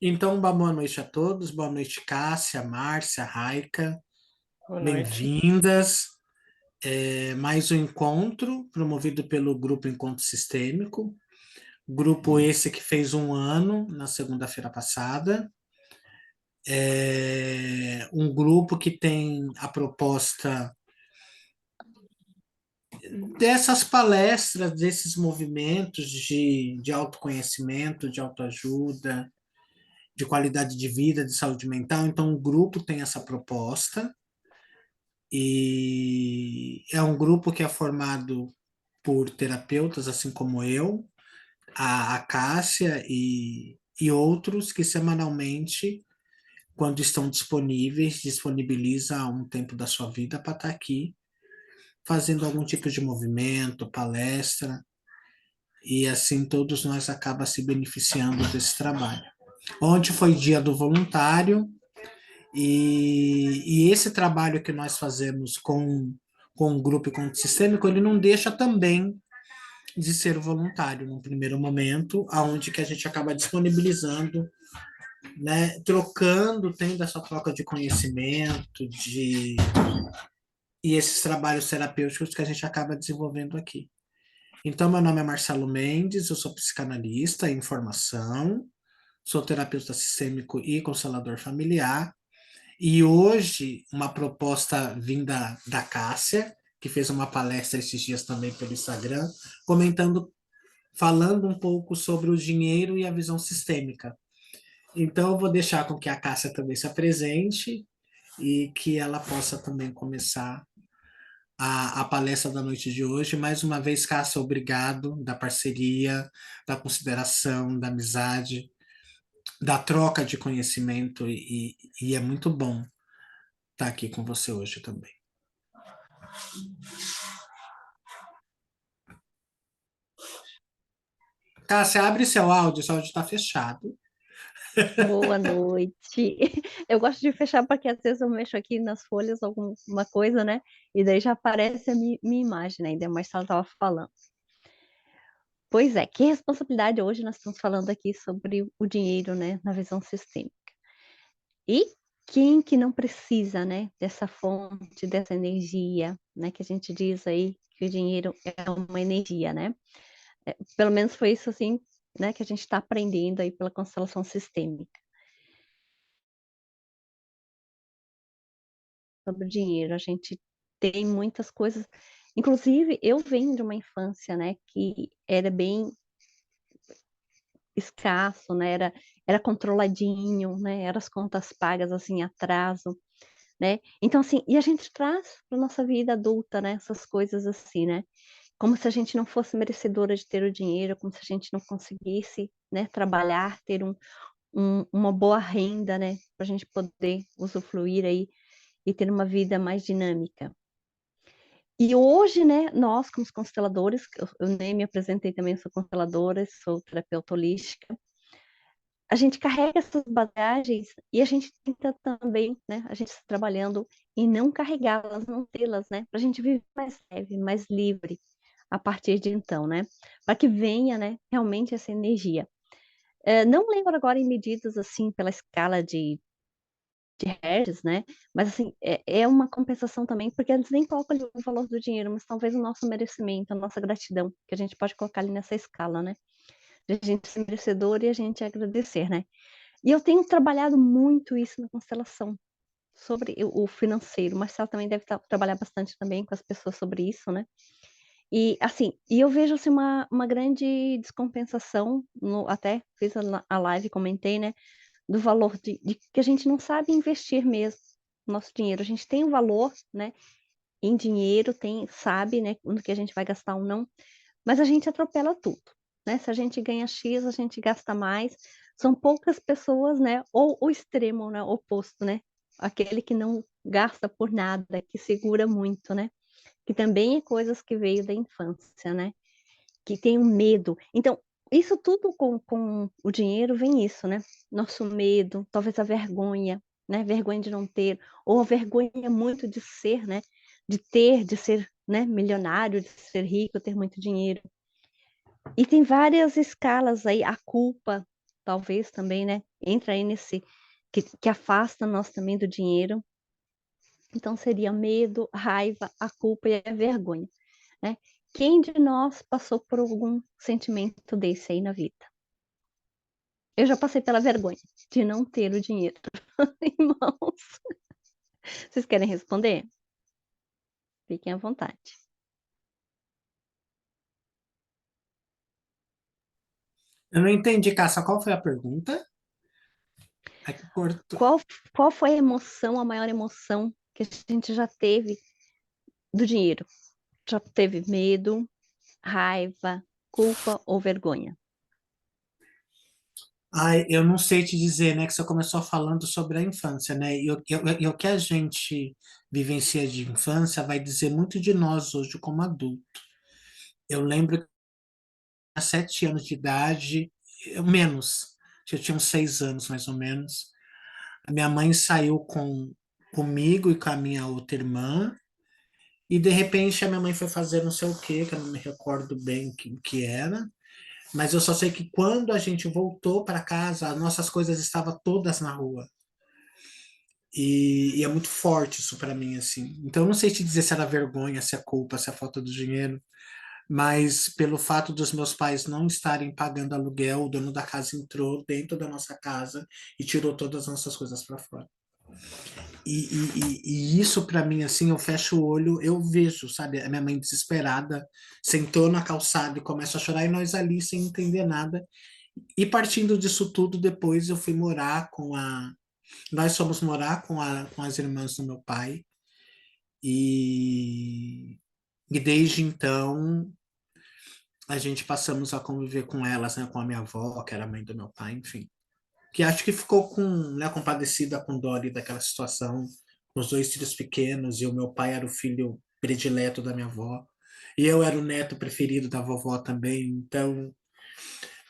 Então, uma boa noite a todos. Boa noite, Cássia, Márcia, Raika. Boa noite. Bem-vindas. Mais um encontro promovido pelo Grupo Encontro Sistêmico. Grupo esse que fez um ano na segunda-feira passada. Um grupo que tem a proposta dessas palestras, desses movimentos de autoconhecimento, de autoajuda, de qualidade de vida, de saúde mental. Então, o grupo tem essa proposta. E é um grupo que é formado por terapeutas, assim como eu, a Cássia e outros que semanalmente, quando estão disponíveis, disponibiliza um tempo da sua vida para estar aqui fazendo algum tipo de movimento, palestra, e assim todos nós acaba se beneficiando desse trabalho. Ontem foi dia do voluntário, e esse trabalho que nós fazemos com o grupo e com o sistêmico, ele não deixa também de ser voluntário no primeiro momento, aonde que a gente acaba disponibilizando, né, trocando, tendo essa troca de conhecimento, e esses trabalhos terapêuticos que a gente acaba desenvolvendo aqui. Então, meu nome é Marcelo Mendes, eu sou psicanalista em formação, sou terapeuta sistêmico e constelador familiar. E hoje, uma proposta vinda da Cássia, que fez uma palestra esses dias também pelo Instagram, comentando, falando um pouco sobre o dinheiro e a visão sistêmica. Então, eu vou deixar com que a Cássia também se apresente e que ela possa também começar a palestra da noite de hoje. Mais uma vez, Cássia, obrigado da parceria, da consideração, da amizade, da troca de conhecimento, e é muito bom estar aqui com você hoje também. Cássia, abre seu áudio está fechado. Boa noite. Eu gosto de fechar porque às vezes eu mexo aqui nas folhas alguma coisa, né, e daí já aparece a minha imagem, né, ainda mais que ela estava falando. Pois é, que responsabilidade hoje nós estamos falando aqui sobre o dinheiro, né, na visão sistêmica. E quem que não precisa, né, dessa fonte, dessa energia, né, que a gente diz aí que o dinheiro é uma energia, né. Pelo menos foi isso, assim, né, que a gente está aprendendo aí pela constelação sistêmica. Sobre o dinheiro, a gente tem muitas coisas, inclusive eu venho de uma infância, né, que era bem escasso, né, era controladinho, né, era as contas pagas, assim, em atraso, né. Então, assim, e a gente traz para nossa vida adulta, né, essas coisas assim, né, como se a gente não fosse merecedora de ter o dinheiro, como se a gente não conseguisse, né, trabalhar, ter uma boa renda, né, para a gente poder usufruir aí e ter uma vida mais dinâmica. E hoje, né, nós como os consteladores, que eu nem me apresentei também, sou consteladora, sou terapeuta holística, a gente carrega essas bagagens e a gente tenta também, né, a gente está trabalhando em não carregá-las, não tê-las, né, para a gente viver mais leve, mais livre a partir de então, né, para que venha, né, realmente essa energia. Não lembro agora em medidas, assim, pela escala de hertz, né, mas assim, é uma compensação também, porque eles nem colocam ali o valor do dinheiro, mas talvez o nosso merecimento, a nossa gratidão, que a gente pode colocar ali nessa escala, né, de a gente ser merecedor e a gente agradecer, né. E eu tenho trabalhado muito isso na constelação, sobre o financeiro, o Marcelo também deve trabalhar bastante também com as pessoas sobre isso, né. E assim, e eu vejo assim uma grande descompensação até fiz a live, comentei, né, do valor de que a gente não sabe investir mesmo o nosso dinheiro. A gente tem o valor, né, em dinheiro, sabe, né, no que a gente vai gastar ou não, mas a gente atropela tudo, né. Se a gente ganha X, a gente gasta mais. São poucas pessoas, né, ou o extremo, né, oposto, né, aquele que não gasta por nada, que segura muito, né, que também é coisas que veio da infância, né. Que tem um medo. Então, isso tudo com o dinheiro vem isso, né, nosso medo, talvez a vergonha, né, vergonha de não ter, ou a vergonha muito de ser, né, de ser, né, milionário, de ser rico, ter muito dinheiro. E tem várias escalas aí, a culpa talvez também, né, entra aí nesse que afasta nós também do dinheiro. Então seria medo, raiva, a culpa e a vergonha, né. Quem de nós passou por algum sentimento desse aí na vida? Eu já passei pela vergonha de não ter o dinheiro em mãos. Vocês querem responder? Fiquem à vontade. Eu não entendi, Cássia, qual foi a pergunta? É que cortou. Qual qual foi a emoção, a maior emoção que a gente já teve do dinheiro? Já teve medo, raiva, culpa ou vergonha? Ai, eu não sei te dizer, né, que você começou falando sobre a infância, né, e o que a gente vivencia de infância vai dizer muito de nós hoje como adulto. Eu lembro que há 7 anos de idade, menos, eu tinha uns 6 anos mais ou menos, a minha mãe saiu comigo e com a minha outra irmã, e de repente a minha mãe foi fazer não sei o quê, que eu não me recordo bem o que era, mas eu só sei que quando a gente voltou para casa, as nossas coisas estavam todas na rua. E é muito forte isso para mim, assim. Então, eu não sei te dizer se era vergonha, se é culpa, se é falta do dinheiro, mas pelo fato dos meus pais não estarem pagando aluguel, o dono da casa entrou dentro da nossa casa e tirou todas as nossas coisas para fora. E isso para mim, assim, eu fecho o olho, eu vejo, sabe, a minha mãe desesperada, sentou na calçada e começa a chorar, e nós ali sem entender nada. E partindo disso tudo, depois eu fui morar com a. Nós fomos morar com as irmãs do meu pai, e, e desde então a gente passamos a conviver com elas, né, com a minha avó, que era a mãe do meu pai, enfim. Que acho que ficou né, compadecida com Dory daquela situação, com os dois filhos pequenos, e o meu pai era o filho predileto da minha avó, e eu era o neto preferido da vovó também, então,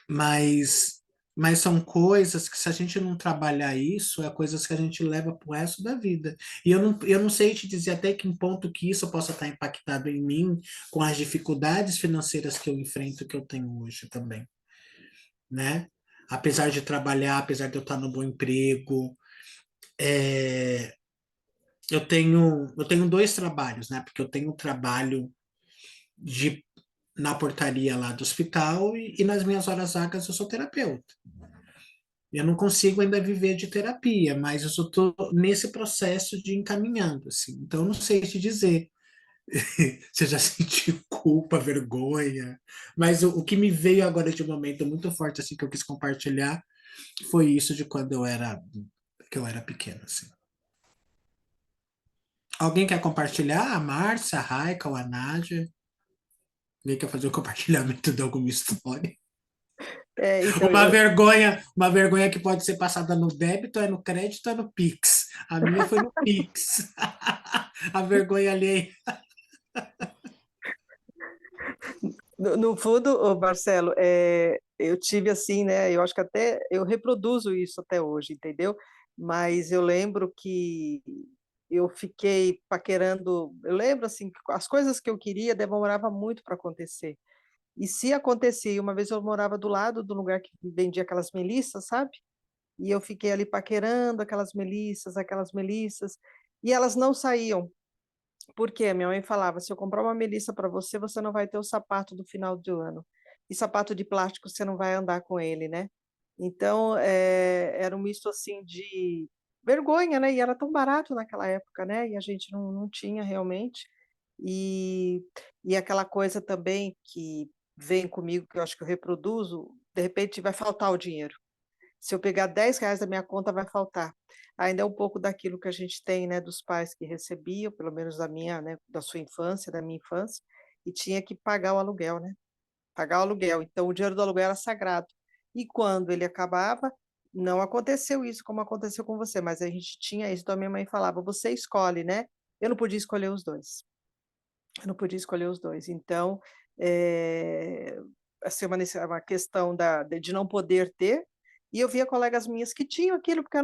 mas, mas são coisas que se a gente não trabalhar isso, é coisas que a gente leva pro resto da vida. E eu não sei te dizer até que ponto que isso possa estar impactado em mim com as dificuldades financeiras que eu enfrento, que eu tenho hoje também, né? Apesar de trabalhar, apesar de eu estar no bom emprego, é, eu tenho dois trabalhos, né? Porque eu tenho o trabalho de na portaria lá do hospital e nas minhas horas vagas eu sou terapeuta. Eu não consigo ainda viver de terapia, mas eu estou nesse processo de encaminhando, assim. Então, eu não sei te dizer se eu já senti culpa, vergonha, mas o que me veio agora de um momento muito forte, assim, que eu quis compartilhar, foi isso de quando que eu era pequeno, assim. Alguém quer compartilhar? A Márcia, a Raika ou a Nádia? Alguém quer fazer o compartilhamento de alguma história? Então, Uma vergonha que pode ser passada no débito, é no crédito, é no Pix. A minha foi no Pix. A vergonha alheia. no fundo, ô Marcelo, eu tive assim, né? Eu acho que até eu reproduzo isso até hoje, entendeu? Mas eu lembro que eu fiquei paquerando. Eu lembro assim, que as coisas que eu queria demorava muito para acontecer. E se acontecia, uma vez eu morava do lado do lugar que vendia aquelas melissas, sabe? E eu fiquei ali paquerando aquelas melissas, e elas não saíam. Porque minha mãe falava, se eu comprar uma melissa para você, você não vai ter o sapato do final do ano. E sapato de plástico você não vai andar com ele, né? Então, era um misto assim de vergonha, né? E era tão barato naquela época, né? E a gente não tinha realmente. E, e aquela coisa também que vem comigo, que eu acho que eu reproduzo, de repente vai faltar o dinheiro. Se eu pegar R$ 10 da minha conta, vai faltar. Ainda é um pouco daquilo que a gente tem, né, dos pais que recebiam, pelo menos da minha, né, da sua infância, da minha infância, e tinha que pagar o aluguel, né? Pagar o aluguel. Então, o dinheiro do aluguel era sagrado. E quando ele acabava, não aconteceu isso como aconteceu com você, mas a gente tinha isso. Então, a minha mãe falava, você escolhe, né? Eu não podia escolher os dois. Eu não podia escolher os dois. Então, é, assim, uma questão de não poder ter, e eu via colegas minhas que tinham aquilo, porque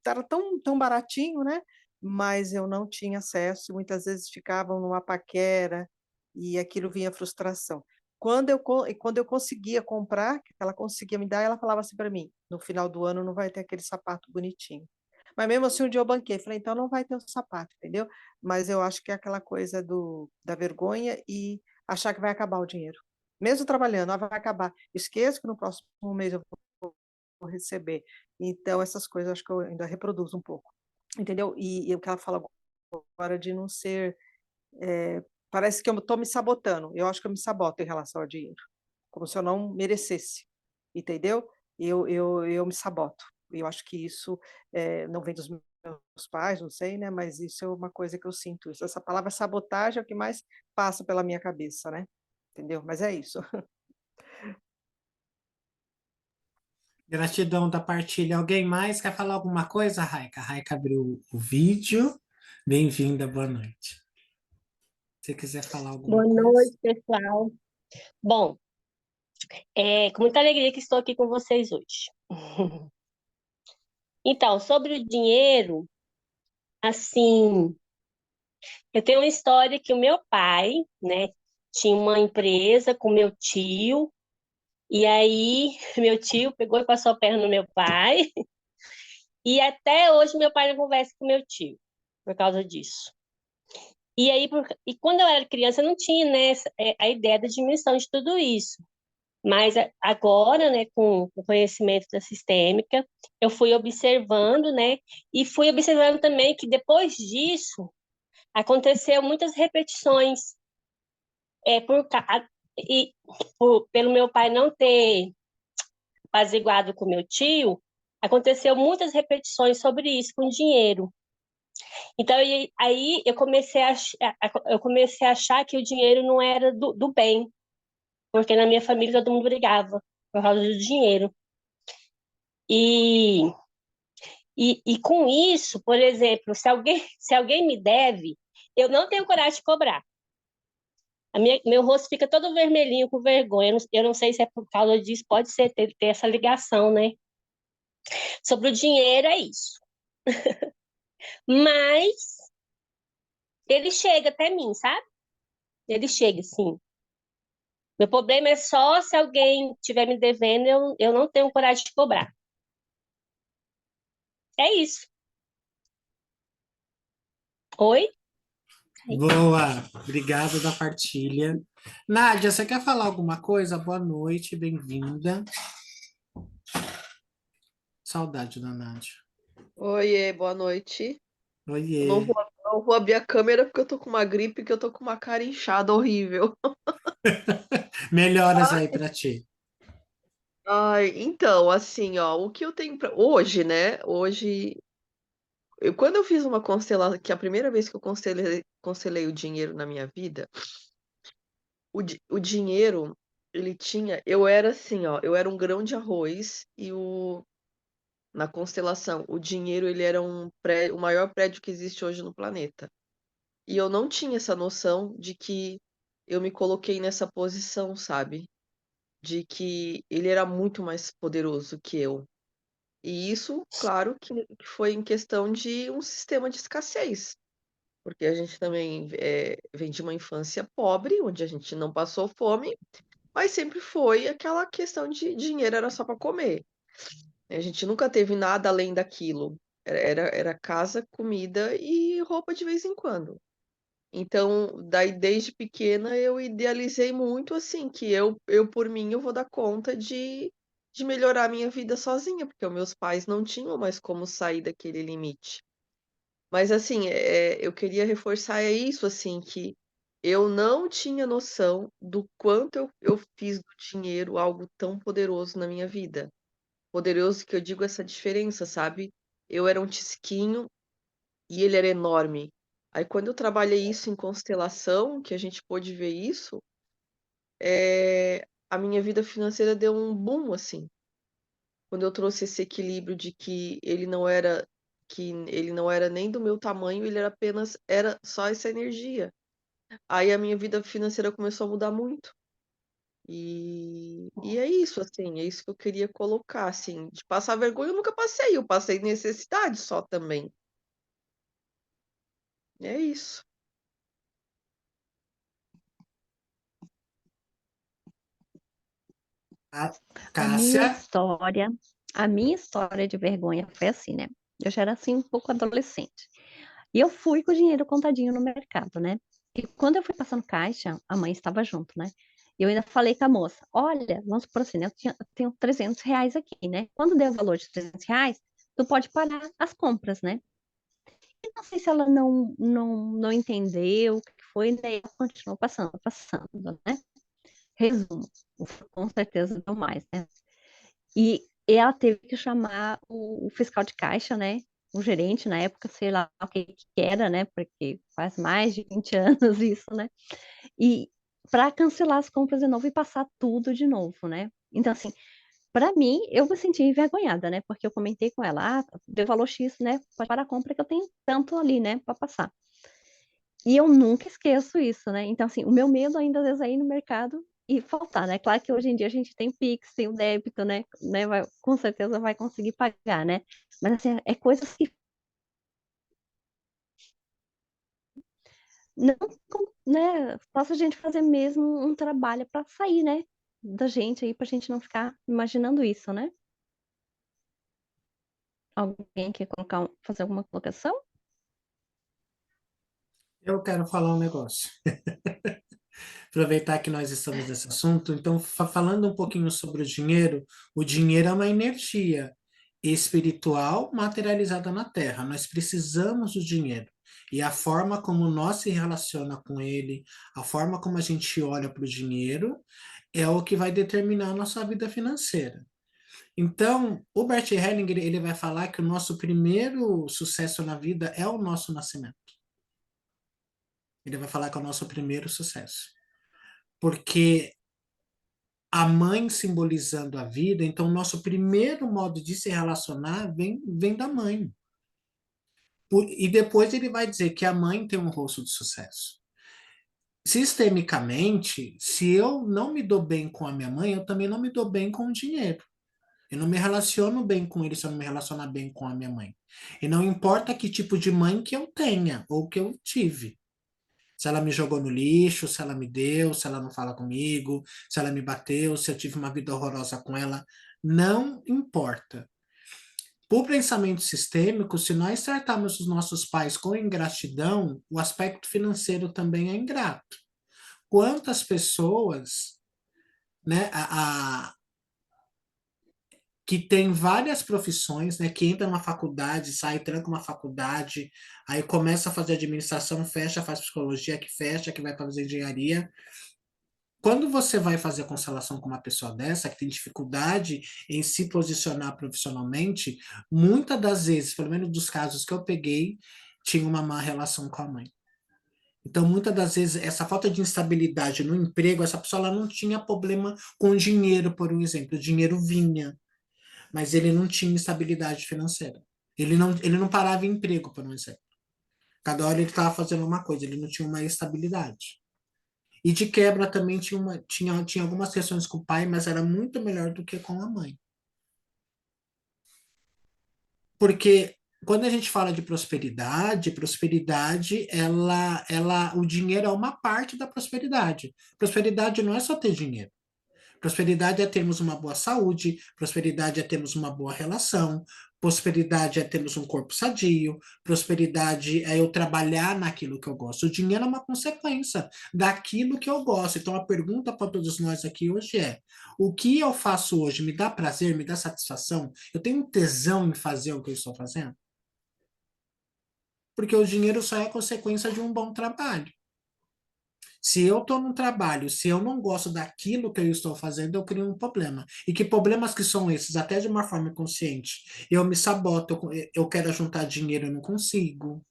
era tão baratinho, né? Mas eu não tinha acesso, e muitas vezes ficavam numa paquera, e aquilo vinha frustração. quando eu conseguia comprar, que ela conseguia me dar, ela falava assim para mim, no final do ano não vai ter aquele sapato bonitinho. Mas mesmo assim, um dia eu banquei, falei, então não vai ter o sapato, entendeu? Mas eu acho que é aquela coisa da vergonha e achar que vai acabar o dinheiro. Mesmo trabalhando, vai acabar. Esqueço que no próximo mês eu vou receber. Então, essas coisas acho que eu ainda reproduzo um pouco, entendeu? E o que ela fala agora de não ser parece que eu estou me sabotando. Eu acho que eu me saboto em relação ao dinheiro, como se eu não merecesse, entendeu? Eu me saboto. Eu acho que isso não vem dos meus pais, não sei, né? Mas isso é uma coisa que eu sinto. Essa palavra sabotagem é o que mais passa pela minha cabeça, né? Entendeu? Mas é isso. Gratidão da partilha. Alguém mais quer falar alguma coisa, Raika? A Raika abriu o vídeo. Bem-vinda, boa noite. Se quiser falar alguma Boa coisa. noite, pessoal. Bom, é com muita alegria que estou aqui com vocês hoje. Então, sobre o dinheiro, assim, eu tenho uma história que o meu pai, né, tinha uma empresa com meu tio, e aí meu tio pegou e passou a perna no meu pai, e até hoje meu pai não conversa com meu tio por causa disso. E aí, e quando eu era criança, eu não tinha, né, a ideia da dimensão de tudo isso. Mas agora, né, com o conhecimento da sistêmica, eu fui observando, né, e fui observando também que depois disso aconteceu muitas repetições, é por ca- e pelo meu pai não ter apaziguado com meu tio, aconteceu muitas repetições sobre isso com dinheiro. Então aí eu comecei a achar que o dinheiro não era do bem, porque na minha família todo mundo brigava por causa do dinheiro. E, e com isso, por exemplo, se alguém me deve, eu não tenho coragem de cobrar. Meu rosto fica todo vermelhinho com vergonha. Eu não sei se é por causa disso, pode ser ter essa ligação, né? Sobre o dinheiro é isso. Mas ele chega até mim, sabe? Ele chega, sim. Meu problema é só se alguém estiver me devendo, eu não tenho coragem de cobrar. É isso. Oi? Boa, obrigado da partilha. Nádia, você quer falar alguma coisa? Boa noite, bem-vinda. Saudade da Nádia. Oiê, boa noite. Eu Oiê. não vou abrir a câmera porque eu tô com uma gripe que eu tô com uma cara inchada horrível. Melhoras aí pra ti. Ai, então, assim, ó, o que eu tenho pra... Hoje, né? Hoje, quando eu fiz uma constelação, que é a primeira vez que eu constelei o dinheiro na minha vida, o dinheiro, ele tinha... Eu era assim, ó, eu era um grão de arroz e na constelação, o dinheiro, ele era o maior prédio que existe hoje no planeta. E eu não tinha essa noção de que eu me coloquei nessa posição, sabe? De que ele era muito mais poderoso que eu. E isso, claro, que foi em questão de um sistema de escassez, porque a gente também vem de uma infância pobre, onde a gente não passou fome, mas sempre foi aquela questão de dinheiro era só para comer. A gente nunca teve nada além daquilo. Era casa, comida e roupa de vez em quando. Então, daí desde pequena eu idealizei muito assim, que eu por mim eu vou dar conta de melhorar a minha vida sozinha, porque os meus pais não tinham mais como sair daquele limite. Mas assim, eu queria reforçar isso, assim, que eu não tinha noção do quanto eu fiz do dinheiro algo tão poderoso na minha vida. Poderoso que eu digo essa diferença, sabe? Eu era um tisquinho e ele era enorme. Aí quando eu trabalhei isso em constelação, que a gente pôde ver isso, a minha vida financeira deu um boom, assim. Quando eu trouxe esse equilíbrio de que ele não era nem do meu tamanho, ele era só essa energia. Aí a minha vida financeira começou a mudar muito. E é isso, assim, é isso que eu queria colocar, assim, de passar vergonha eu nunca passei, eu passei necessidade só também. É isso. A A minha Cássia, história a minha história de vergonha foi assim, né, eu já era, assim, um pouco adolescente, e eu fui com o dinheiro contadinho no mercado, né, e quando eu fui passar no caixa, a mãe estava junto, né, e eu ainda falei com a moça: "Olha", vamos supor assim, né, eu tenho R$ 300 aqui, né, quando der o valor de R$ 300, tu pode pagar as compras, né. E não sei se ela não entendeu o que foi, daí ela continuou passando, né. Resumo, com certeza deu mais, né. E ela teve que chamar o fiscal de caixa, né, o gerente na época, sei lá o que que era, né, porque faz mais de 20 anos isso, né, e para cancelar as compras de novo e passar tudo de novo, né. Então assim, para mim, eu me senti envergonhada, né, porque eu comentei com ela: "Ah, deu valor X, né, pode parar a compra que eu tenho tanto ali, né, para passar". E eu nunca esqueço isso, né, então assim, o meu medo ainda às vezes é ir no mercado e faltar, né, claro que hoje em dia a gente tem Pix, tem o débito, né, vai com certeza vai conseguir pagar, né, mas assim, é coisas que não né, faça a gente fazer mesmo um trabalho para sair, né, da gente aí, pra gente não ficar imaginando isso, né. Alguém quer fazer alguma colocação? eu quero falar um negócio. Aproveitar que nós estamos nesse assunto, então, falando um pouquinho sobre o dinheiro é uma energia espiritual materializada na Terra. Nós precisamos do dinheiro. E a forma como nós se relaciona com ele, a forma como a gente olha para o dinheiro, é o que vai determinar a nossa vida financeira. Então, o Bert Hellinger, ele vai falar que o nosso primeiro sucesso na vida é o nosso nascimento. Ele vai falar que é o nosso primeiro sucesso. Porque a mãe simbolizando a vida, então nosso primeiro modo de se relacionar vem da mãe. E depois ele vai dizer que a mãe tem um rosto de sucesso. Sistemicamente, se eu não me dou bem com a minha mãe, eu também não me dou bem com o dinheiro. Eu não me relaciono bem com ele se eu não me relacionar bem com a minha mãe. E não importa que tipo de mãe que eu tenha ou que eu tive. Se ela me jogou no lixo, se ela me deu, se ela não fala comigo, se ela me bateu, se eu tive uma vida horrorosa com ela, não importa. Por pensamento sistêmico, se nós tratarmos os nossos pais com ingratidão, o aspecto financeiro também é ingrato. Quantas pessoas, né, que tem várias profissões, né, que entra numa faculdade, sai, tranca uma faculdade, aí começa a fazer administração, fecha, faz psicologia, que fecha, que vai fazer engenharia. Quando você vai fazer a constelação com uma pessoa dessa, que tem dificuldade em se posicionar profissionalmente, muitas das vezes, pelo menos dos casos que eu peguei, tinha uma má relação com a mãe. Então, muitas das vezes, essa falta de instabilidade no emprego, essa pessoa ela não tinha problema com dinheiro, por um exemplo. O dinheiro vinha, mas ele não tinha estabilidade financeira. Ele não parava em emprego, por um exemplo. Cada hora ele estava fazendo uma coisa, ele não tinha uma estabilidade. E de quebra também tinha algumas questões com o pai, mas era muito melhor do que com a mãe. Porque quando a gente fala de prosperidade, o dinheiro é uma parte da prosperidade. Prosperidade não é só ter dinheiro. Prosperidade é termos uma boa saúde, prosperidade é termos uma boa relação, prosperidade é termos um corpo sadio, prosperidade é eu trabalhar naquilo que eu gosto. O dinheiro é uma consequência daquilo que eu gosto. Então a pergunta para todos nós aqui hoje é: o que eu faço hoje me dá prazer, me dá satisfação? Eu tenho tesão em fazer o que eu estou fazendo? Porque o dinheiro só é consequência de um bom trabalho. Se eu estou num trabalho, se eu não gosto daquilo que eu estou fazendo, eu crio um problema. E que problemas que são esses? Até de uma forma inconsciente. Eu me saboto, eu quero juntar dinheiro, eu não consigo.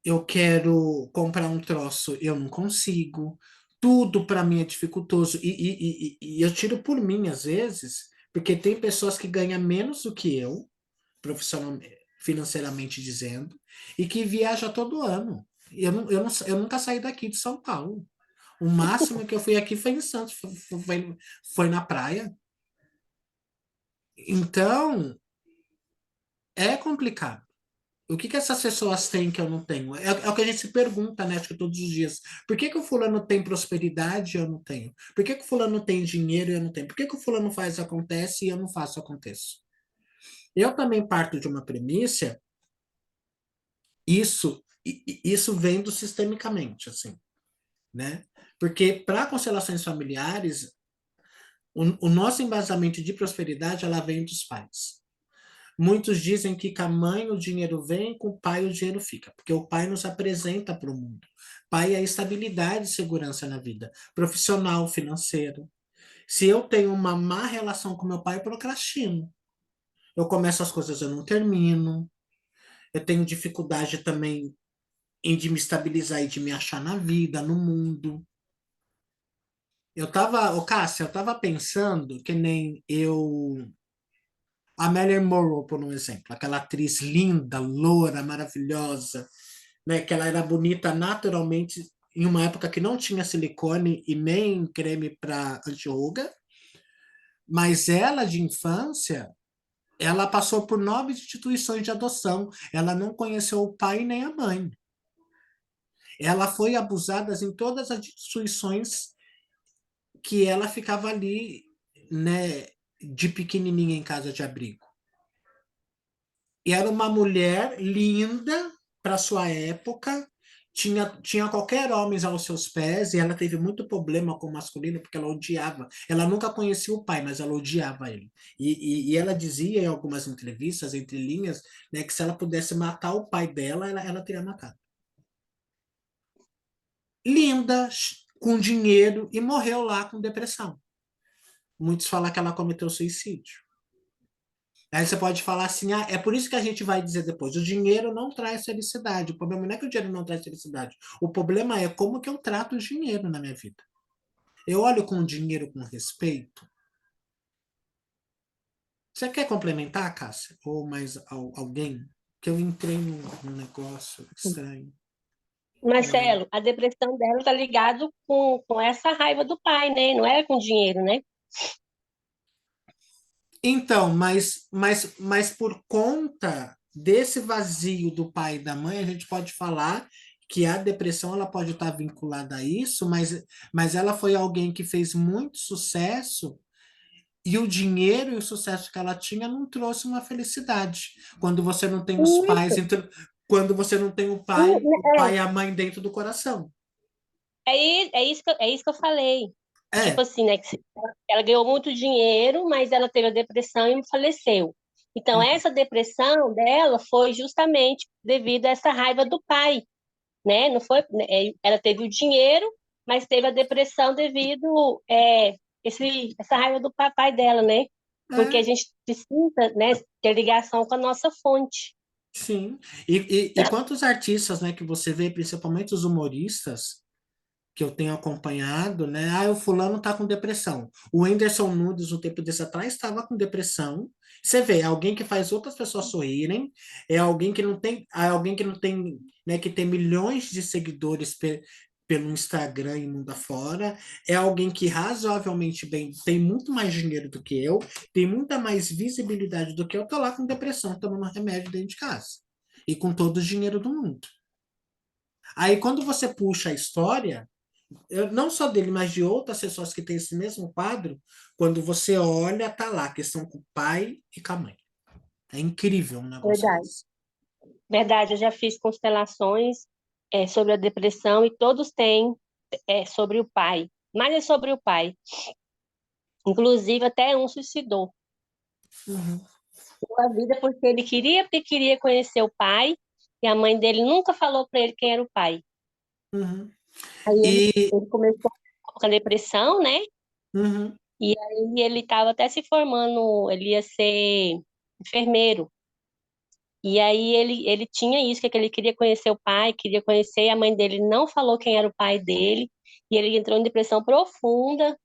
Eu quero comprar um troço, eu não consigo. Tudo para mim é dificultoso. E eu tiro por mim, às vezes, porque tem pessoas que ganham menos do que eu, profissionalmente, financeiramente dizendo, e que viaja todo ano. Eu nunca saí daqui de São Paulo. O máximo que eu fui aqui foi em Santos, foi na praia. Então, é complicado. O que que essas pessoas têm que eu não tenho? É o que a gente se pergunta, né? Acho que todos os dias. Por que que o fulano tem prosperidade e eu não tenho? Por que que o fulano tem dinheiro e eu não tenho? Por que que o fulano faz acontece e eu não faço aconteça? Eu também parto de uma premissa, isso vendo sistemicamente, assim, né? Porque para constelações familiares, o nosso embasamento de prosperidade, ela vem dos pais. Muitos dizem que com a mãe o dinheiro vem, com o pai o dinheiro fica, porque o pai nos apresenta para o mundo. Pai é estabilidade e segurança na vida, profissional, financeiro. Se eu tenho uma má relação com meu pai, eu procrastino. Eu começo as coisas, eu não termino. Eu tenho dificuldade também em de me estabilizar e de me achar na vida, no mundo. Cássia, eu tava pensando que nem eu, a Marilyn Monroe, por um exemplo, aquela atriz linda, loura, maravilhosa, né, que ela era bonita naturalmente em uma época que não tinha silicone e nem creme para anti-ruga, mas ela de infância, ela passou por 9 instituições de adoção, ela não conheceu o pai nem a mãe. Ela foi abusada em todas as instituições que ela ficava ali, né, de pequenininha em casa de abrigo. E era uma mulher linda para sua época, tinha qualquer homem aos seus pés, e ela teve muito problema com o masculino, porque ela odiava. Ela nunca conhecia o pai, mas ela odiava ele. E ela dizia em algumas entrevistas, entre linhas, né, que se ela pudesse matar o pai dela, ela teria matado. Linda, com dinheiro, e morreu lá com depressão. Muitos falam que ela cometeu suicídio. Aí você pode falar assim, é por isso que a gente vai dizer depois, o dinheiro não traz felicidade. O problema não é que o dinheiro não traz felicidade. O problema é como que eu trato o dinheiro na minha vida. Eu olho com o dinheiro com respeito. Você quer complementar, Cássia? Ou mais alguém? Que eu entrei num negócio estranho. Marcelo, a depressão dela tá ligado com essa raiva do pai, né? Não era com dinheiro, né? Então, mas por conta desse vazio do pai e da mãe, a gente pode falar que a depressão ela pode estar vinculada a isso, mas ela foi alguém que fez muito sucesso e o dinheiro e o sucesso que ela tinha não trouxe uma felicidade. Quando você não tem os pais, Isso. quando você não tem o pai e a mãe dentro do coração. É isso que eu falei. Tipo É. assim, né? Que ela ganhou muito dinheiro, mas ela teve a depressão e faleceu. Então, Uhum. essa depressão dela foi justamente devido a essa raiva do pai, né? Não foi, ela teve o dinheiro, mas teve a depressão devido essa raiva do papai dela, né? Porque a É, gente precisa, né, ter ligação com a nossa fonte. sim. E quantos artistas, né, que você vê, principalmente os humoristas, que eu tenho acompanhado, né? O fulano tá com depressão. O Whindersson Nunes, um tempo desse atrás, estava com depressão. Você vê, é alguém que faz outras pessoas sorrirem, é alguém que não tem, né, que tem milhões de seguidores pelo Instagram e mundo afora, é alguém que razoavelmente bem tem muito mais dinheiro do que eu, tem muita mais visibilidade do que eu, tô lá com depressão, tomando remédio dentro de casa. E com todo o dinheiro do mundo. Aí, quando você puxa a história, não só dele, mas de outras pessoas que têm esse mesmo quadro, quando você olha, tá lá, a questão com o pai e com a mãe. É incrível um negócio Verdade. desse. Verdade, eu já fiz constelações sobre a depressão e todos têm sobre o pai. Mas é sobre o pai. Inclusive, até um suicidou Uhum, a vida porque queria conhecer o pai, e a mãe dele nunca falou para ele quem era o pai. uhum. Aí E, ele começou com a depressão, né? uhum, E aí ele estava até se formando, ele ia ser enfermeiro. E aí ele tinha isso, que ele queria conhecer o pai, queria conhecer, e a mãe dele não falou quem era o pai dele, e ele entrou em depressão profunda.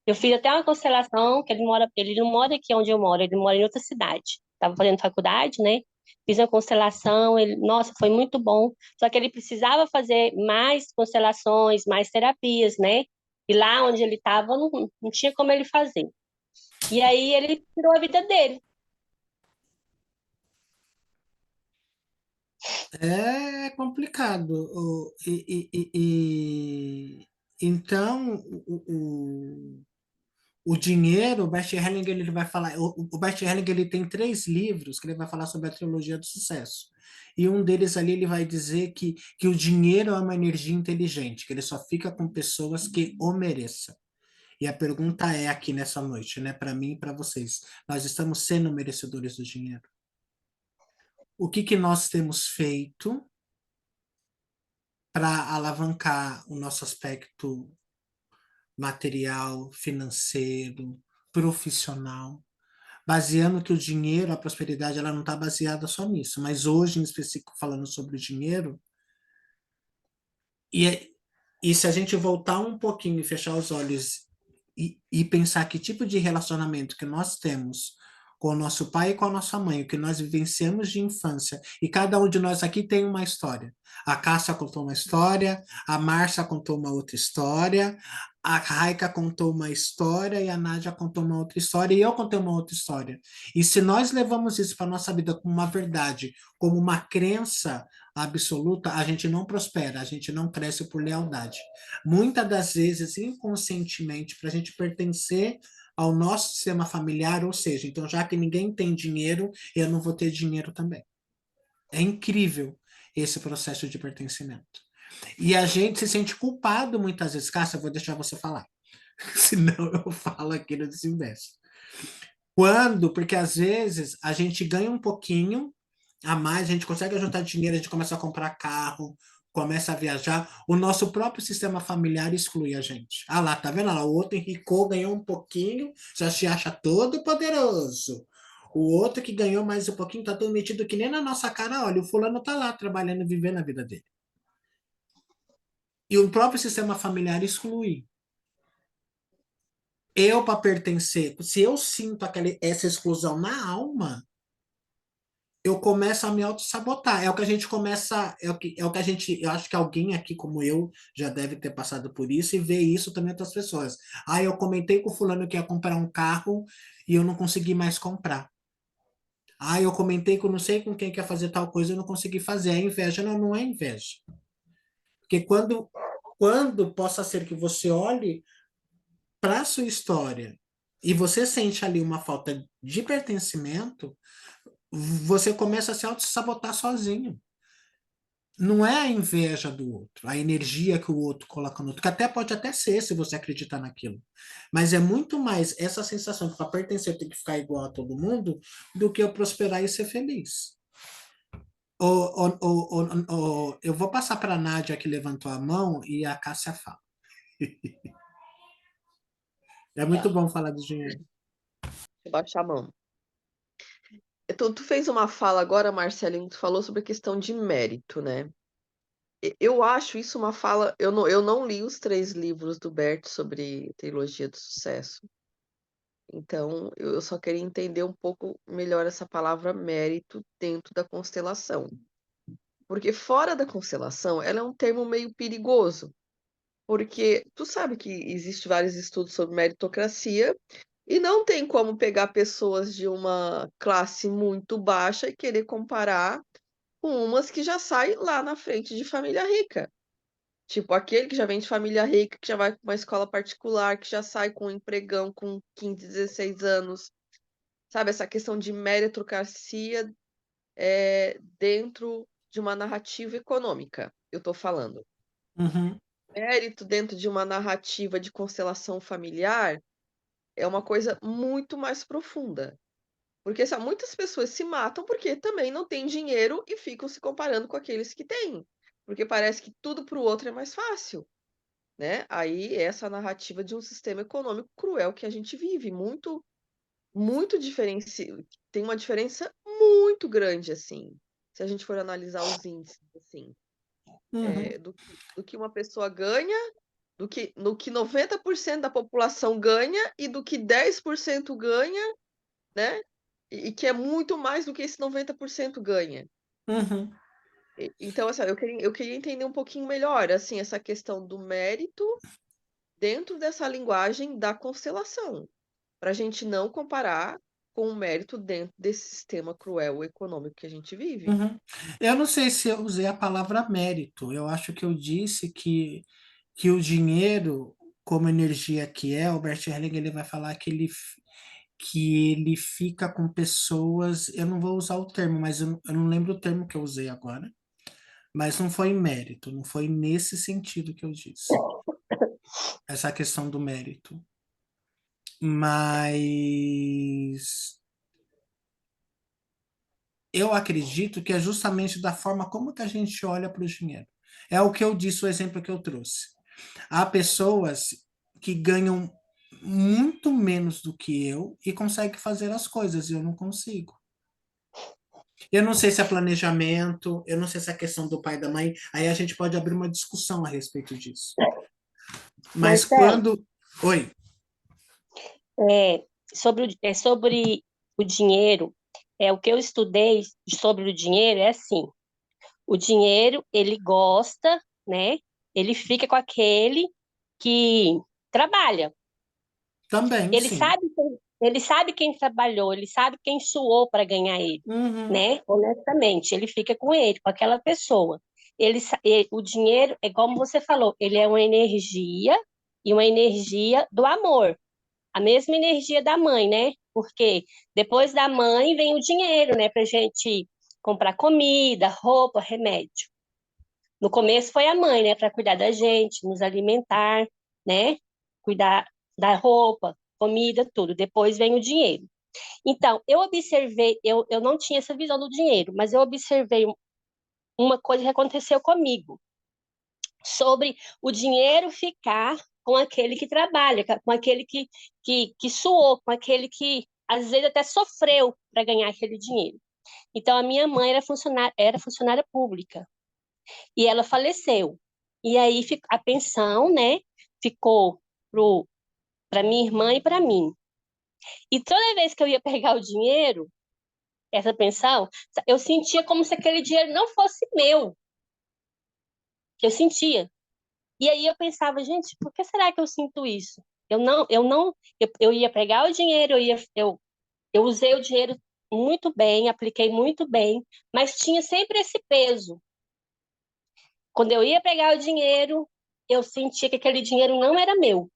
Eu fiz até uma constelação, que ele não mora aqui onde eu moro, ele mora em outra cidade. Estava fazendo faculdade, né? Fiz uma constelação, nossa, foi muito bom. Só que ele precisava fazer mais constelações, mais terapias, né? E lá onde ele estava, não tinha como ele fazer. E aí ele tirou a vida dele. É complicado. Então, o dinheiro, o Bert Hellinger, ele vai falar, o Bert Hellinger, ele tem 3 livros que ele vai falar sobre a trilogia do sucesso. E um deles ali, ele vai dizer que o dinheiro é uma energia inteligente, que ele só fica com pessoas que o mereçam. E a pergunta é aqui nessa noite, né, para mim e para vocês, nós estamos sendo merecedores do dinheiro? O que que nós temos feito para alavancar o nosso aspecto material, financeiro, profissional, baseando que o dinheiro, a prosperidade, ela não está baseada só nisso, mas hoje, em específico, falando sobre o dinheiro, e, e se a gente voltar um pouquinho e fechar os olhos e pensar que tipo de relacionamento que nós temos com o nosso pai e com a nossa mãe, o que nós vivenciamos de infância, e cada um de nós aqui tem uma história. A Cássia contou uma história, a Márcia contou uma outra história, a Raika contou uma história e a Nádia contou uma outra história e eu contei uma outra história. E se nós levamos isso para a nossa vida como uma verdade, como uma crença absoluta, a gente não prospera, a gente não cresce por lealdade. Muitas das vezes, inconscientemente, para a gente pertencer ao nosso sistema familiar, ou seja, então já que ninguém tem dinheiro, eu não vou ter dinheiro também. É incrível esse processo de pertencimento. E a gente se sente culpado muitas vezes. Cássia, eu vou deixar você falar. Senão eu falo aqui no Desinvest. Quando? Porque às vezes a gente ganha um pouquinho a mais, a gente consegue juntar dinheiro, a gente começa a comprar carro, começa a viajar, o nosso próprio sistema familiar exclui a gente. Ah lá, tá vendo? Ah lá, o outro enricou, ganhou um pouquinho, já se acha todo poderoso. O outro que ganhou mais um pouquinho tá tão metido que nem na nossa cara, olha, o fulano tá lá trabalhando, vivendo a vida dele. E o próprio sistema familiar exclui. Eu, para pertencer, se eu sinto essa exclusão na alma, eu começo a me auto-sabotar. É o que a gente começa, é o que a gente, eu acho que alguém aqui como eu já deve ter passado por isso e vê isso também outras pessoas. Ah, eu comentei com o fulano que ia comprar um carro e eu não consegui mais comprar. Ah, eu comentei com não sei com quem quer fazer tal coisa e eu não consegui fazer. É inveja? Não, não é inveja. Porque quando possa ser que você olhe para a sua história e você sente ali uma falta de pertencimento, você começa a se auto-sabotar sozinho. Não é a inveja do outro, a energia que o outro coloca no outro, que até pode até ser, se você acreditar naquilo. Mas é muito mais essa sensação que para pertencer eu tenho que ficar igual a todo mundo, do que eu prosperar e ser feliz. Eu vou passar para a Nádia que levantou a mão e a Cássia fala. É muito bom falar de dinheiro. Baixar a mão. Tu fez uma fala agora, Marcelinho, tu falou sobre a questão de mérito, né? Eu acho isso uma fala. Eu não li os 3 livros do Bert sobre trilogia do sucesso. Então, eu só queria entender um pouco melhor essa palavra mérito dentro da constelação. Porque fora da constelação, ela é um termo meio perigoso. Porque tu sabe que existe vários estudos sobre meritocracia e não tem como pegar pessoas de uma classe muito baixa e querer comparar com umas que já saem lá na frente de família rica. Tipo, aquele que já vem de família rica, que já vai para uma escola particular, que já sai com um empregão com 15, 16 anos. Sabe, essa questão de meritocracia dentro de uma narrativa econômica, eu tô falando. Uhum, Mérito dentro de uma narrativa de constelação familiar é uma coisa muito mais profunda. Porque muitas pessoas se matam porque também não têm dinheiro e ficam se comparando com aqueles que têm. Porque parece que tudo para o outro é mais fácil, né? Aí essa narrativa de um sistema econômico cruel que a gente vive, muito tem uma diferença muito grande, assim, se a gente for analisar os índices, assim, uhum, do que uma pessoa ganha, no que 90% da população ganha e do que 10% ganha, né? E que é muito mais do que esse 90% ganha. uhum. Então, assim, eu queria entender um pouquinho melhor, assim, essa questão do mérito dentro dessa linguagem da constelação, para a gente não comparar com o mérito dentro desse sistema cruel econômico que a gente vive. Uhum. Eu não sei se eu usei a palavra mérito. Eu acho que eu disse que o dinheiro, como energia que é, o Bert Hellinger ele vai falar que ele fica com pessoas. Eu não vou usar o termo, mas eu não lembro o termo que eu usei agora. Mas não foi mérito, não foi nesse sentido que eu disse. Essa questão do mérito. Mas eu acredito que é justamente da forma como que a gente olha para o dinheiro. É o que eu disse, o exemplo que eu trouxe. Há pessoas que ganham muito menos do que eu e conseguem fazer as coisas, e eu não consigo. Eu não sei se é planejamento, eu não sei se é questão do pai e da mãe, aí a gente pode abrir uma discussão a respeito disso. Mas Marcelo, quando. Oi. sobre o dinheiro, o que eu estudei sobre o dinheiro é assim, o dinheiro, ele gosta, né? Ele fica com aquele que trabalha. Também, Ele sim. sabe, ele sabe quem trabalhou, ele sabe quem suou para ganhar ele, Uhum. né? Honestamente, ele fica com ele, com aquela pessoa. O dinheiro, é como você falou, ele é uma energia e uma energia do amor. A mesma energia da mãe, né? Porque depois da mãe vem o dinheiro, né? Pra gente comprar comida, roupa, remédio. No começo foi a mãe, né? Para cuidar da gente, nos alimentar, né? Cuidar da roupa, comida, tudo. Depois vem o dinheiro. Então, eu observei, eu não tinha essa visão do dinheiro, mas eu observei uma coisa que aconteceu comigo sobre o dinheiro ficar com aquele que trabalha, com aquele que suou, com aquele que às vezes até sofreu para ganhar aquele dinheiro. Então, a minha mãe era funcionária pública e ela faleceu. E aí a pensão, né, ficou para minha irmã e para mim. E toda vez que eu ia pegar o dinheiro, essa pensão, eu sentia como se aquele dinheiro não fosse meu, que eu sentia. E aí eu pensava, gente, por que será que eu sinto isso? Eu ia pegar o dinheiro, eu usei o dinheiro muito bem, apliquei muito bem, mas tinha sempre esse peso. Quando eu ia pegar o dinheiro, eu sentia que aquele dinheiro não era meu.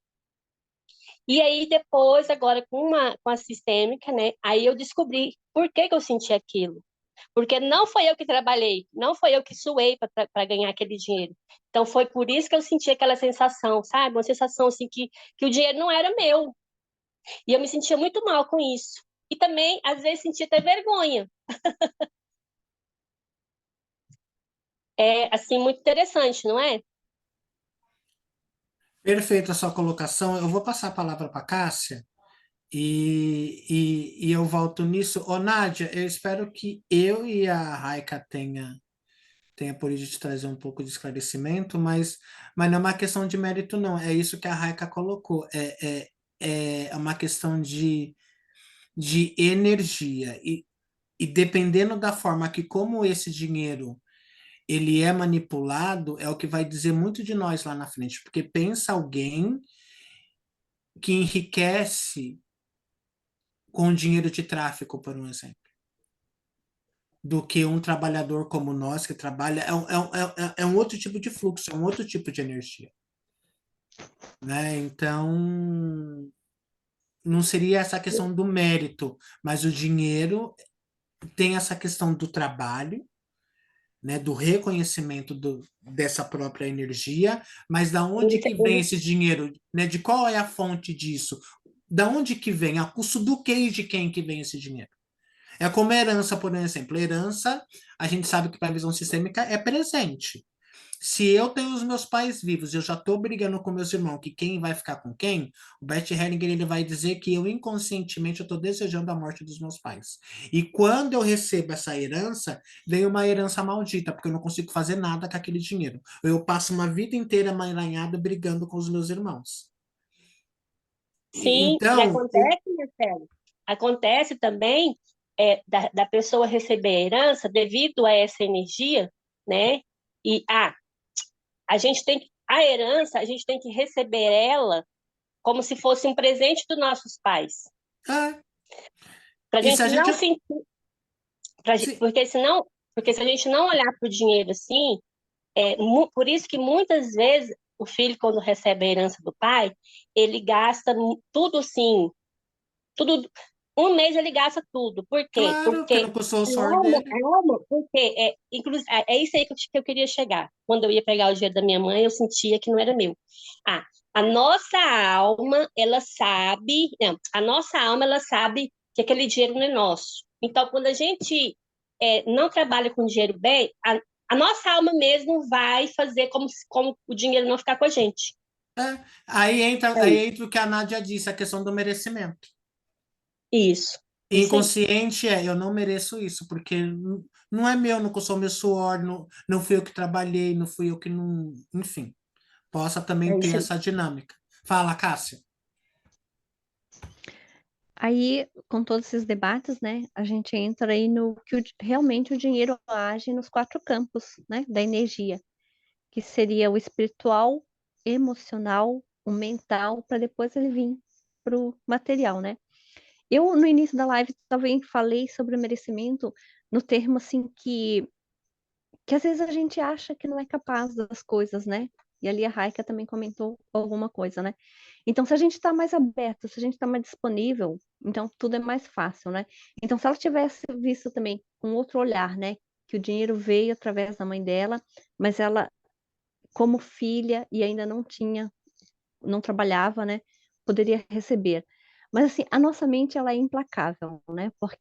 E aí depois, agora com a sistêmica, né, aí eu descobri por que que eu senti aquilo. Porque não foi eu que trabalhei, não foi eu que suei para ganhar aquele dinheiro. Então foi por isso que eu senti aquela sensação, sabe? Uma sensação assim que o dinheiro não era meu. E eu me sentia muito mal com isso. E também, às vezes, sentia até vergonha. É, assim, muito interessante, não é? Perfeita a sua colocação. Eu vou passar a palavra para a Cássia e eu volto nisso. Ô, Nádia, eu espero que eu e a Raika tenha podido te trazer um pouco de esclarecimento, mas não é uma questão de mérito, não. É isso que a Raika colocou. É uma questão de energia. E dependendo da forma que como esse dinheiro ele é manipulado, é o que vai dizer muito de nós lá na frente. Porque pensa alguém que enriquece com dinheiro de tráfico, por um exemplo, do que um trabalhador como nós que trabalha. É um outro tipo de fluxo, é um outro tipo de energia. Né? Então, não seria essa questão do mérito, mas o dinheiro tem essa questão do trabalho, né, do reconhecimento dessa própria energia, mas da onde que vem esse dinheiro, né, de qual é a fonte disso? Da onde que vem? A custo do que e de quem que vem esse dinheiro? É como herança, por exemplo. Herança, a gente sabe que para a visão sistêmica é presente. Se eu tenho os meus pais vivos e eu já estou brigando com meus irmãos que quem vai ficar com quem, o Bert Hellinger ele vai dizer que eu inconscientemente estou desejando a morte dos meus pais. E quando eu recebo essa herança, vem uma herança maldita, porque eu não consigo fazer nada com aquele dinheiro. Eu passo uma vida inteira emaranhado brigando com os meus irmãos. Sim, e Então, acontece, Marcelo, acontece também da pessoa receber a herança devido a essa energia, né? E a herança, a gente tem que receber ela como se fosse um presente dos nossos pais. é, Pra E se a gente gente. não sentir, se- porque se a gente não olhar pro dinheiro assim, por isso que muitas vezes o filho, quando recebe a herança do pai, ele gasta tudo assim, tudo. Um mês ele gasta tudo. Por quê? Claro que Porque não custou o suor dele. porque inclusive, é isso aí que eu queria chegar. Quando eu ia pegar o dinheiro da minha mãe, eu sentia que não era meu. Ah, a nossa alma, ela sabe, não, a nossa alma, ela sabe que aquele dinheiro não é nosso. Então, quando a gente não trabalha com dinheiro bem, a nossa alma mesmo vai fazer como o dinheiro não ficar com a gente. É. Aí entra o que a Nádia disse, a questão do merecimento. Isso, isso aí. Inconsciente eu não mereço isso, porque não é meu, não custou meu suor, não fui eu que trabalhei, não fui eu que não. Enfim, possa também É ter isso aí. essa dinâmica. Fala, Cássia. Aí, com todos esses debates, né, a gente entra aí no que realmente o dinheiro age nos 4 campos, né, da energia, que seria o espiritual, emocional, o mental, para depois ele vir para o material, né? Eu, no início da live, também falei sobre o merecimento no termo, assim, que às vezes a gente acha que não é capaz das coisas, né? E ali a Raika também comentou alguma coisa, né? Então, se a gente está mais aberto, se a gente está mais disponível, então tudo é mais fácil, né? Então, se ela tivesse visto também com outro olhar, né? Que o dinheiro veio através da mãe dela, mas ela, como filha, e ainda não tinha, não trabalhava, né? Poderia receber. Mas, assim, a nossa mente, ela é implacável, né? Porque,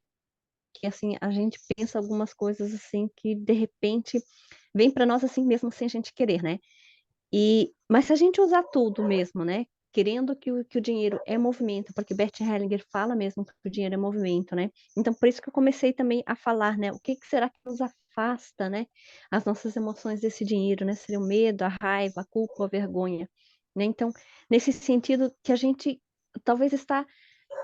assim, a gente pensa algumas coisas, assim, que, de repente, vem para nós, assim, mesmo sem a gente querer, né? Mas se a gente usar tudo mesmo, né? Querendo que o dinheiro é movimento, porque Bert Hellinger fala mesmo que o dinheiro é movimento, né? Então, por isso que eu comecei também a falar, né? O que será que nos afasta, né? As nossas emoções desse dinheiro, né? Seria o medo, a raiva, a culpa, a vergonha, né? Então, nesse sentido que a gente talvez está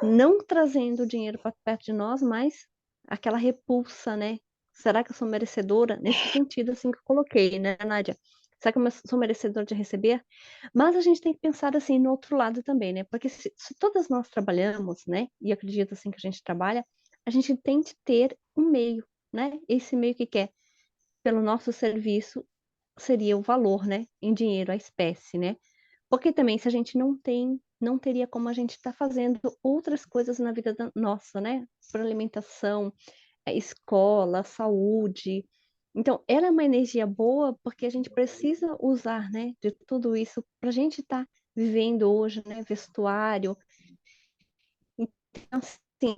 não trazendo o dinheiro para perto de nós, mas aquela repulsa, né? Será que eu sou merecedora? Nesse sentido, assim, que eu coloquei, né, Nádia? Será que eu sou merecedora de receber? Mas a gente tem que pensar, assim, no outro lado também, né? Porque se todas nós trabalhamos, né? E acredito, assim, que a gente trabalha, a gente tem que ter um meio, né? Esse meio que quer, pelo nosso serviço, seria o valor, né? Em dinheiro, a espécie, né? Porque também, se a gente não tem, não teria como a gente estar fazendo outras coisas na vida nossa, né? Por alimentação, escola, saúde. Então, ela é uma energia boa porque a gente precisa usar, né, de tudo isso para a gente estar vivendo hoje, né? Vestuário. Então, assim,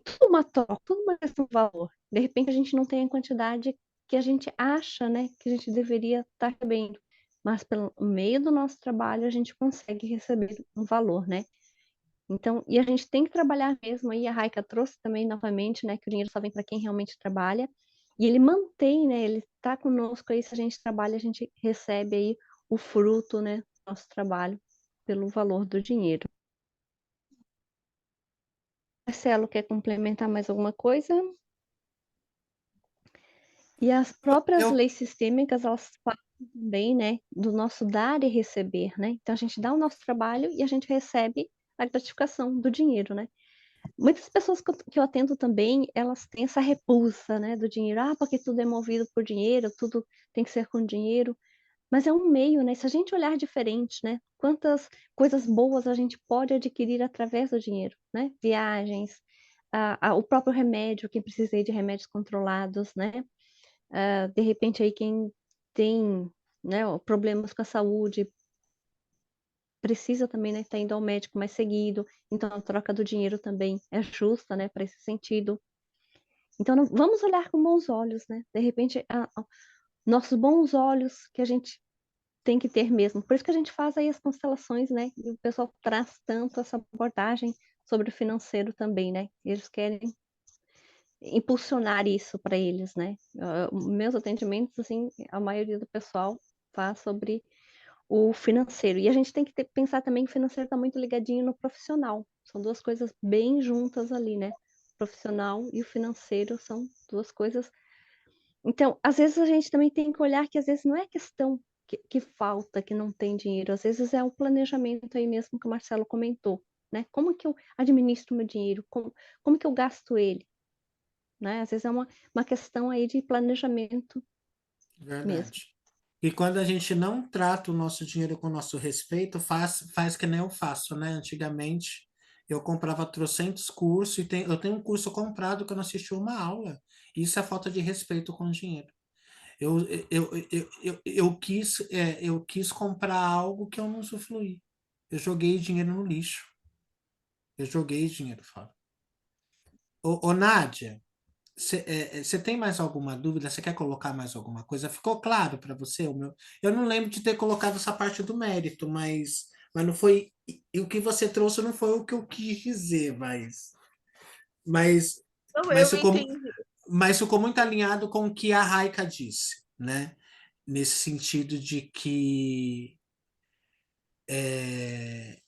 tudo uma troca, tudo merece um valor. De repente, a gente não tem a quantidade que a gente acha, né, que a gente deveria estar recebendo. Mas pelo meio do nosso trabalho, a gente consegue receber um valor, né? Então, e a gente tem que trabalhar mesmo, aí a Raika trouxe também novamente, né, que o dinheiro só vem para quem realmente trabalha, e ele mantém, né, ele está conosco aí, se a gente trabalha, a gente recebe aí o fruto, né, do nosso trabalho, pelo valor do dinheiro. Marcelo, quer complementar mais alguma coisa? E as próprias Eu, leis sistêmicas, elas falam também, né, do nosso dar e receber, né? Então a gente dá o nosso trabalho e a gente recebe a gratificação do dinheiro, né? Muitas pessoas que eu atendo também, elas têm essa repulsa, né, do dinheiro. Ah, porque tudo é movido por dinheiro, tudo tem que ser com dinheiro. Mas é um meio, né? Se a gente olhar diferente, né? Quantas coisas boas a gente pode adquirir através do dinheiro, né? Viagens, o próprio remédio, quem precisa aí de remédios controlados, né? De repente aí quem tem, né, problemas com a saúde, precisa também, né, estar indo ao médico mais seguido, então a troca do dinheiro também é justa, né, para esse sentido. Então vamos olhar com bons olhos, né, de repente nossos bons olhos que a gente tem que ter mesmo, por isso que a gente faz aí as constelações, né, e o pessoal traz tanto essa abordagem sobre o financeiro também, né, eles querem impulsionar isso para eles, né, meus atendimentos, assim, a maioria do pessoal faz sobre o financeiro. E a gente tem que pensar também que o financeiro está muito ligadinho no profissional. São duas coisas bem juntas ali, né? O profissional e o financeiro são duas coisas. Então, às vezes a gente também tem que olhar que às vezes não é questão que falta, que não tem dinheiro. Às vezes é o planejamento aí mesmo que o Marcelo comentou, né? Como que eu administro meu dinheiro? Como que eu gasto ele, né? Às vezes é uma questão aí de planejamento mesmo. Verdade. E quando a gente não trata o nosso dinheiro com o nosso respeito, faz que nem eu faço, né? Antigamente, eu comprava trocentos cursos e eu tenho um curso comprado que eu não assisti uma aula. Isso é falta de respeito com o dinheiro. Eu quis comprar algo que eu não usufruí. Eu joguei dinheiro no lixo. Eu joguei dinheiro fora. Ô, Nádia, você tem mais alguma dúvida? Você quer colocar mais alguma coisa? Ficou claro para você? Eu não lembro de ter colocado essa parte do mérito, mas não foi. E o que você trouxe não foi o que eu quis dizer, mas, Não, mas, eu ficou, entendi. mas ficou muito alinhado com o que a Raika disse, né? Nesse sentido de que é,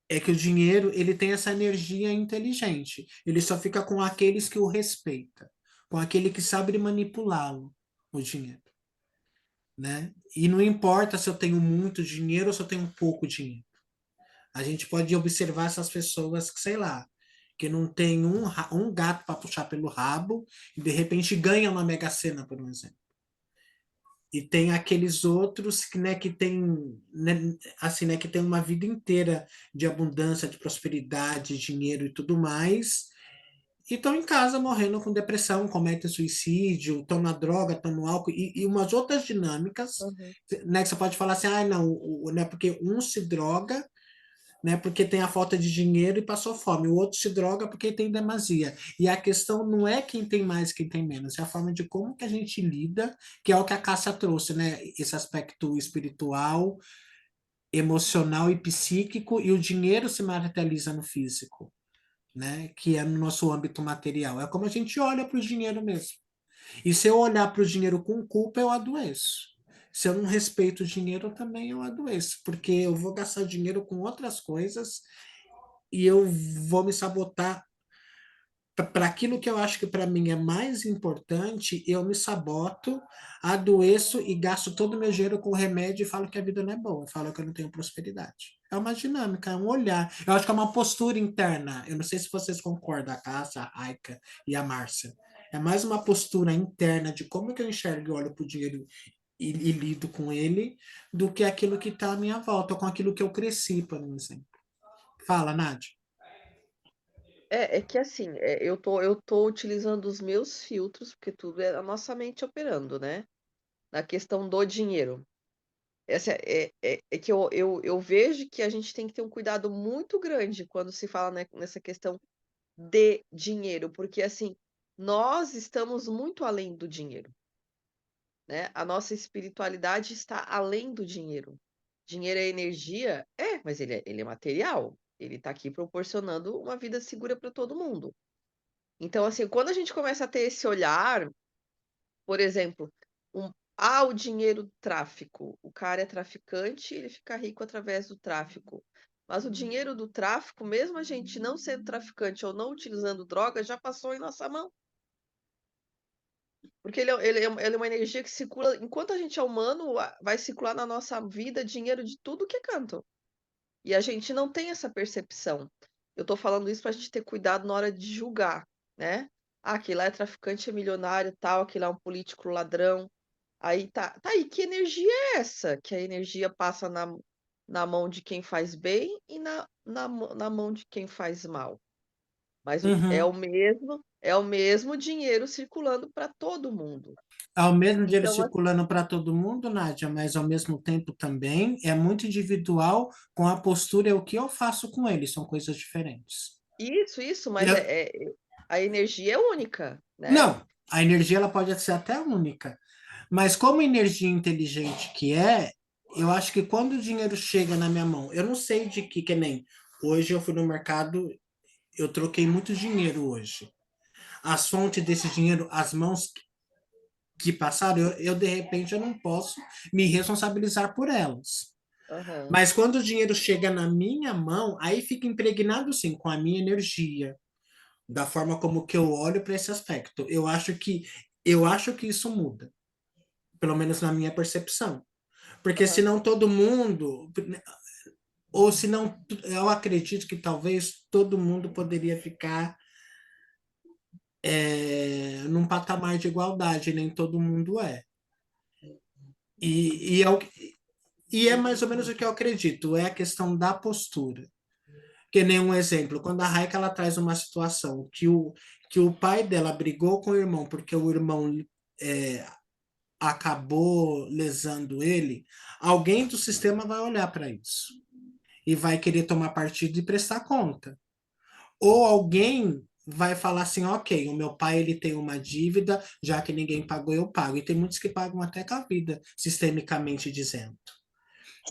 é que o dinheiro ele tem essa energia inteligente. Ele só fica com aqueles que o respeitam, com aquele que sabe manipulá-lo, o dinheiro, né? E não importa se eu tenho muito dinheiro ou se eu tenho pouco dinheiro. A gente pode observar essas pessoas que, sei lá, que não tem um gato para puxar pelo rabo e de repente ganham na Mega Sena, por um exemplo. E tem aqueles outros que tem, né, assim, né, que tem uma vida inteira de abundância, de prosperidade, dinheiro e tudo mais, e estão em casa morrendo com depressão, cometem suicídio, estão na droga, estão no álcool, e umas outras dinâmicas, Uhum. né, que você pode falar assim, ah, não, né, porque um se droga, né, porque tem a falta de dinheiro e passou fome. O outro se droga porque tem demasia. E a questão não é quem tem mais, quem tem menos, é a forma de como que a gente lida, que é o que a Cássia trouxe, né? Esse aspecto espiritual, emocional e psíquico, e o dinheiro se materializa no físico, né? Que é no nosso âmbito material. É como a gente olha para o dinheiro mesmo. E se eu olhar para o dinheiro com culpa, eu adoeço. Se eu não respeito o dinheiro, também eu adoeço, porque eu vou gastar dinheiro com outras coisas e eu vou me sabotar para aquilo que eu acho que para mim é mais importante, eu me saboto, adoeço e gasto todo o meu dinheiro com remédio e falo que a vida não é boa, falo que eu não tenho prosperidade. É uma dinâmica, é um olhar. Eu acho que é uma postura interna. Eu não sei se vocês concordam, a Cássia, a Raika e a Márcia. É mais uma postura interna de como que eu enxergo e olho para o dinheiro e lido com ele, do que aquilo que está à minha volta, com aquilo que eu cresci, por exemplo. Fala, Nádia. É que assim, eu tô utilizando os meus filtros, porque tudo é a nossa mente operando, né? Na questão do dinheiro. Essa é que eu vejo que a gente tem que ter um cuidado muito grande quando se fala, né, nessa questão de dinheiro, porque assim, nós estamos muito além do dinheiro, né? A nossa espiritualidade está além do dinheiro. Dinheiro é energia? É, mas ele é material. Ele está aqui proporcionando uma vida segura para todo mundo. Então, assim, quando a gente começa a ter esse olhar, por exemplo, o dinheiro do tráfico. O cara é traficante, ele fica rico através do tráfico. Mas o dinheiro do tráfico, mesmo a gente não sendo traficante ou não utilizando droga, já passou em nossa mão. Porque ele é uma energia que circula, enquanto a gente é humano, vai circular na nossa vida dinheiro de tudo que é canto. E a gente não tem essa percepção. Eu tô falando isso pra gente ter cuidado na hora de julgar, né? Ah, aquele lá é traficante, é milionário, tal, aquele lá é um político ladrão. Aí tá aí, que energia é essa? Que a energia passa na mão de quem faz bem e na mão de quem faz mal. Mas Uhum. é o mesmo dinheiro circulando para todo mundo. Ao mesmo dinheiro Então, circulando para todo mundo, Nádia, mas ao mesmo tempo também é muito individual com a postura e o que eu faço com ele, são coisas diferentes. isso, mas Eu- a energia é única, né? não, a energia ela pode ser até única, mas como energia inteligente que é, eu acho que quando o dinheiro chega na minha mão, eu não sei de que nem hoje eu fui no mercado, eu troquei muito dinheiro hoje. As fontes desse dinheiro, as mãos que passaram, eu de repente eu não posso me responsabilizar por elas. Aham, Mas quando o dinheiro chega na minha mão, aí fica impregnado sim com a minha energia, da forma como que eu olho para esse aspecto. Eu acho que isso muda, pelo menos na minha percepção. Porque aham. senão todo mundo, ou se não, eu acredito que talvez todo mundo poderia ficar num patamar de igualdade, nem todo mundo é. E é mais ou menos o que eu acredito, é a questão da postura. Que nem um exemplo, quando a Raika ela traz uma situação que o pai dela brigou com o irmão porque o irmão é, acabou lesando ele, alguém do sistema vai olhar para isso e vai querer tomar partido e prestar conta. Ou alguém vai falar assim, ok, o meu pai ele tem uma dívida, já que ninguém pagou, eu pago. E tem muitos que pagam até com a vida, sistemicamente dizendo.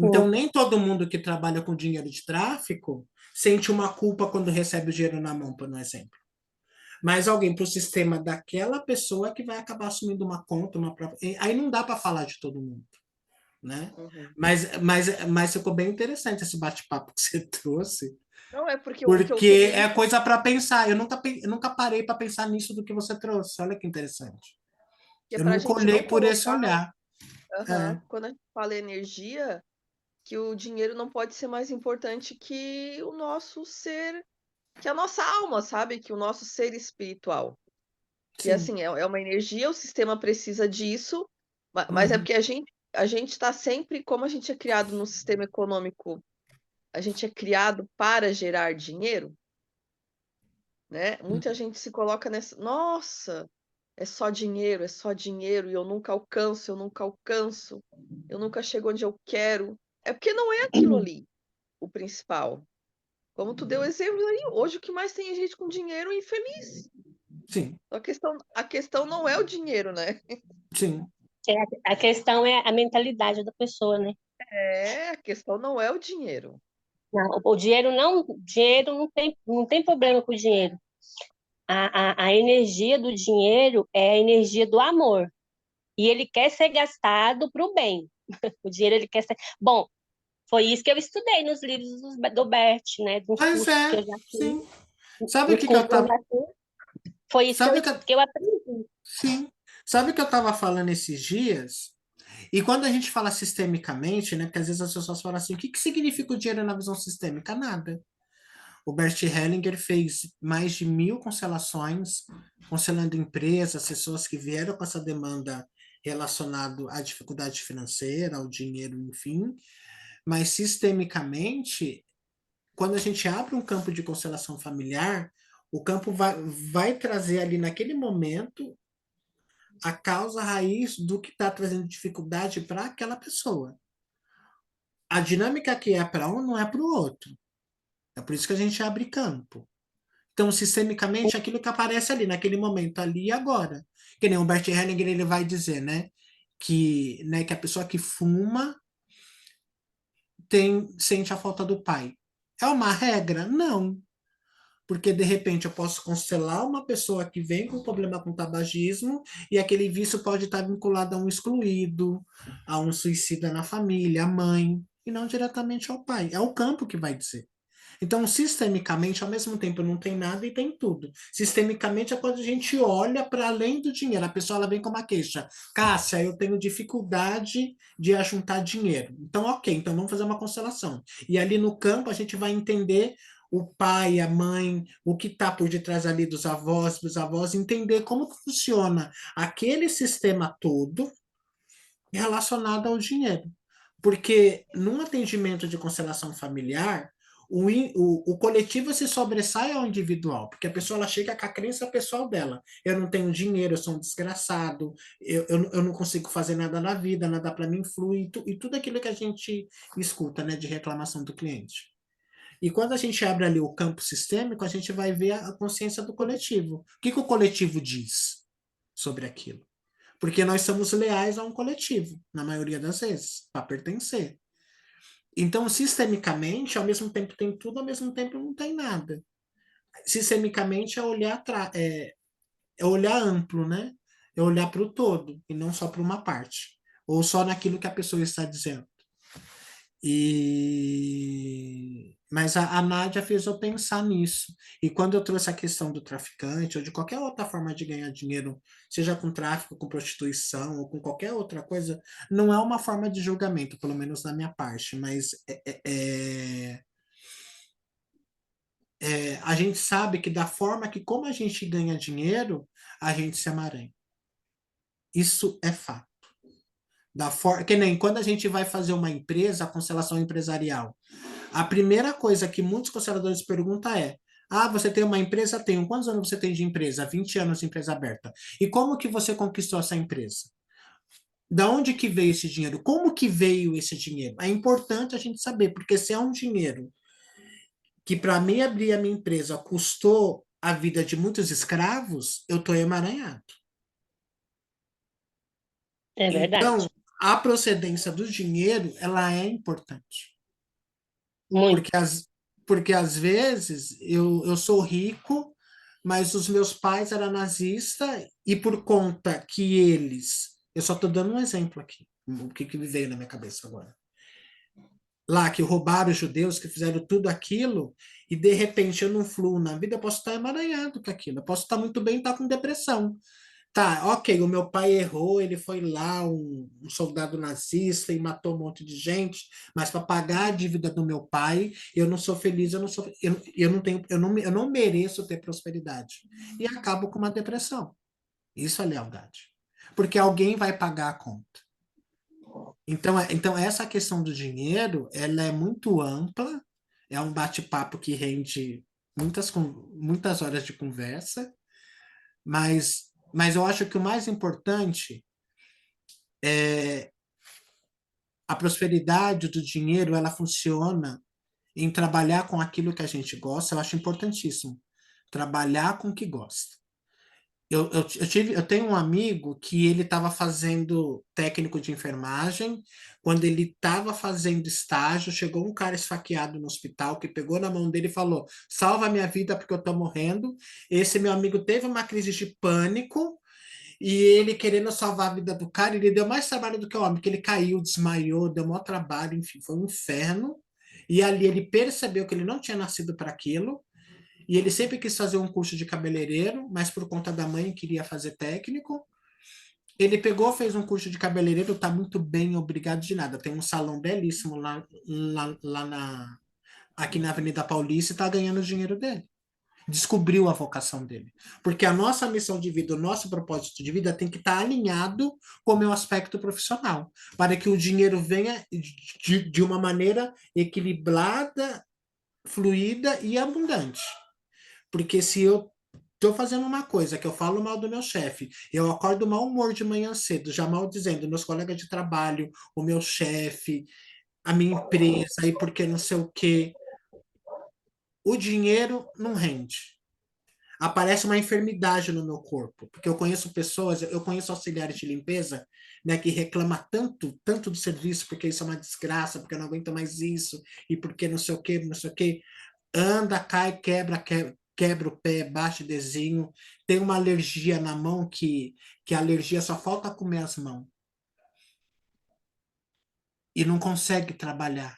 Então, Sim. nem todo mundo que trabalha com dinheiro de tráfico sente uma culpa quando recebe o dinheiro na mão, por um exemplo. Mas alguém para o sistema daquela pessoa que vai acabar assumindo uma conta, uma própria. Aí não dá para falar de todo mundo, né? Uhum. Mas ficou bem interessante esse bate-papo que você trouxe, Não, é porque o que eu porque queria é coisa para pensar. Eu nunca parei para pensar nisso do que você trouxe. Olha que interessante. é Eu para a nunca gente olhei não por esse colocar, olhar. É, quando a gente fala energia, que o dinheiro não pode ser mais importante que o nosso ser, que a nossa alma, sabe? Que o nosso ser espiritual. Que sim. assim, é uma energia, o sistema precisa disso, mas é Uhum. porque a gente está sempre, como a gente é criado no sistema econômico, a gente é criado para gerar dinheiro, né? Muita gente se coloca nessa, nossa, é só dinheiro, e eu nunca alcanço, eu nunca chego onde eu quero. É porque não é aquilo ali o principal. Como tu deu exemplo aí, hoje o que mais tem é gente com dinheiro infeliz. Sim, A questão não é o dinheiro, né? sim. A questão é a mentalidade da pessoa, né? É, a questão não é o dinheiro. Não, o dinheiro não tem problema com o dinheiro. A energia do dinheiro é a energia do amor. E ele quer ser gastado para o bem. O dinheiro ele quer ser. Bom, foi isso que eu estudei nos livros do Bert, né? Nos Pois cursos que é, eu já sim. fiz. Sabe o Nos que, que eu cursos que eu tava. já fiz. Foi isso Sabe o que, que eu aprendi. sim. Sabe o que eu tava falando esses dias? E quando a gente fala sistemicamente, né? Porque às vezes as pessoas falam assim, o que, que significa o dinheiro na visão sistêmica? Nada. O Bert Hellinger fez mais de 1.000 constelações, conselando empresas, pessoas que vieram com essa demanda relacionada à dificuldade financeira, ao dinheiro, enfim. Mas sistemicamente, quando a gente abre um campo de constelação familiar, o campo vai trazer ali naquele momento a causa raiz do que está trazendo dificuldade para aquela pessoa. A dinâmica que é para um não é para o outro. É por isso que a gente abre campo. Então, sistemicamente, aquilo que aparece ali, naquele momento, ali e agora. Que nem o Bert Hellinger, ele vai dizer, né, que a pessoa que fuma sente a falta do pai. É uma regra? Não. Porque, de repente, eu posso constelar uma pessoa que vem com problema com tabagismo e aquele vício pode estar vinculado a um excluído, a um suicida na família, a mãe, e não diretamente ao pai. É o campo que vai dizer. Então, sistemicamente, ao mesmo tempo, não tem nada e tem tudo. Sistemicamente é quando a gente olha para além do dinheiro. A pessoa ela vem com uma queixa. Cássia, eu tenho dificuldade de ajuntar dinheiro. Então, ok, então vamos fazer uma constelação. E ali no campo a gente vai entender o pai, a mãe, o que está por detrás ali dos avós, entender como funciona aquele sistema todo relacionado ao dinheiro. Porque num atendimento de constelação familiar, o coletivo se sobressai ao individual, porque a pessoa ela chega com a crença pessoal dela. Eu não tenho dinheiro, eu sou um desgraçado, eu não consigo fazer nada na vida, nada para mim flui, e tudo aquilo que a gente escuta, né, de reclamação do cliente. E quando a gente abre ali o campo sistêmico, a gente vai ver a consciência do coletivo. O que, que o coletivo diz sobre aquilo? Porque nós somos leais a um coletivo, na maioria das vezes, para pertencer. Então, sistemicamente, ao mesmo tempo tem tudo, ao mesmo tempo não tem nada. Sistemicamente é olhar amplo, né? É olhar para o todo, e não só para uma parte. Ou só naquilo que a pessoa está dizendo. Mas a Nádia fez eu pensar nisso. E quando eu trouxe a questão do traficante ou de qualquer outra forma de ganhar dinheiro, seja com tráfico, com prostituição ou com qualquer outra coisa, não é uma forma de julgamento, pelo menos da minha parte, mas a gente sabe que da forma que como a gente ganha dinheiro, a gente se emaranha. Isso é fato. Que nem quando a gente vai fazer uma empresa, a constelação empresarial. A primeira coisa que muitos consteladores perguntam é: ah, você tem uma empresa? Tenho. Quantos anos você tem de empresa? 20 anos de empresa aberta. E como que você conquistou essa empresa? Da onde que veio esse dinheiro? Como que veio esse dinheiro? É importante a gente saber, porque se é um dinheiro que para mim abrir a minha empresa custou a vida de muitos escravos, eu estou emaranhado. É Então, verdade. a procedência do dinheiro, ela é importante. Muito. Porque às vezes eu sou rico, mas os meus pais eram nazistas e por conta que eles... Eu só estou dando um exemplo aqui, o que me veio na minha cabeça agora. Lá, que roubaram os judeus, que fizeram tudo aquilo, e de repente eu não fluo na vida, eu posso estar emaranhado com aquilo, eu posso estar muito bem e estar com depressão. Tá, ok, o meu pai errou, ele foi lá, um soldado nazista e matou um monte de gente, mas para pagar a dívida do meu pai, eu não sou feliz, eu não tenho, eu não mereço ter prosperidade. E acabo com uma depressão. Isso é lealdade. Porque alguém vai pagar a conta. Então essa questão do dinheiro, ela é muito ampla, é um bate-papo que rende muitas horas de conversa, mas eu acho que o mais importante é a prosperidade do dinheiro, ela funciona em trabalhar com aquilo que a gente gosta, eu acho importantíssimo. Trabalhar com o que gosta. Eu tenho um amigo que ele estava fazendo técnico de enfermagem. Quando ele estava fazendo estágio, chegou um cara esfaqueado no hospital que pegou na mão dele e falou: salva minha vida porque eu estou morrendo. Esse meu amigo teve uma crise de pânico e ele querendo salvar a vida do cara, ele deu mais trabalho do que o homem, porque ele caiu, desmaiou, deu maior trabalho, enfim, foi um inferno. E ali ele percebeu que ele não tinha nascido para aquilo. E ele sempre quis fazer um curso de cabeleireiro, mas por conta da mãe queria fazer técnico. Ele pegou, fez um curso de cabeleireiro, tá muito bem, obrigado de nada. Tem um salão belíssimo aqui na Avenida Paulista e tá ganhando o dinheiro dele. Descobriu a vocação dele. Porque a nossa missão de vida, o nosso propósito de vida tem que estar alinhado com o meu aspecto profissional, para que o dinheiro venha de uma maneira equilibrada, fluida e abundante. Porque se eu estou fazendo uma coisa que eu falo mal do meu chefe, eu acordo mau humor de manhã cedo, já mal dizendo, meus colegas de trabalho, o meu chefe, a minha empresa, e porque não sei o quê, o dinheiro não rende. Aparece uma enfermidade no meu corpo, porque eu conheço pessoas, eu conheço auxiliares de limpeza, né, que reclama tanto do serviço, porque isso é uma desgraça, porque eu não aguento mais isso, e porque não sei o quê, não sei o quê, anda, cai, quebra o pé, bate desenho, tem uma alergia na mão que a alergia só falta comer as mãos. E não consegue trabalhar,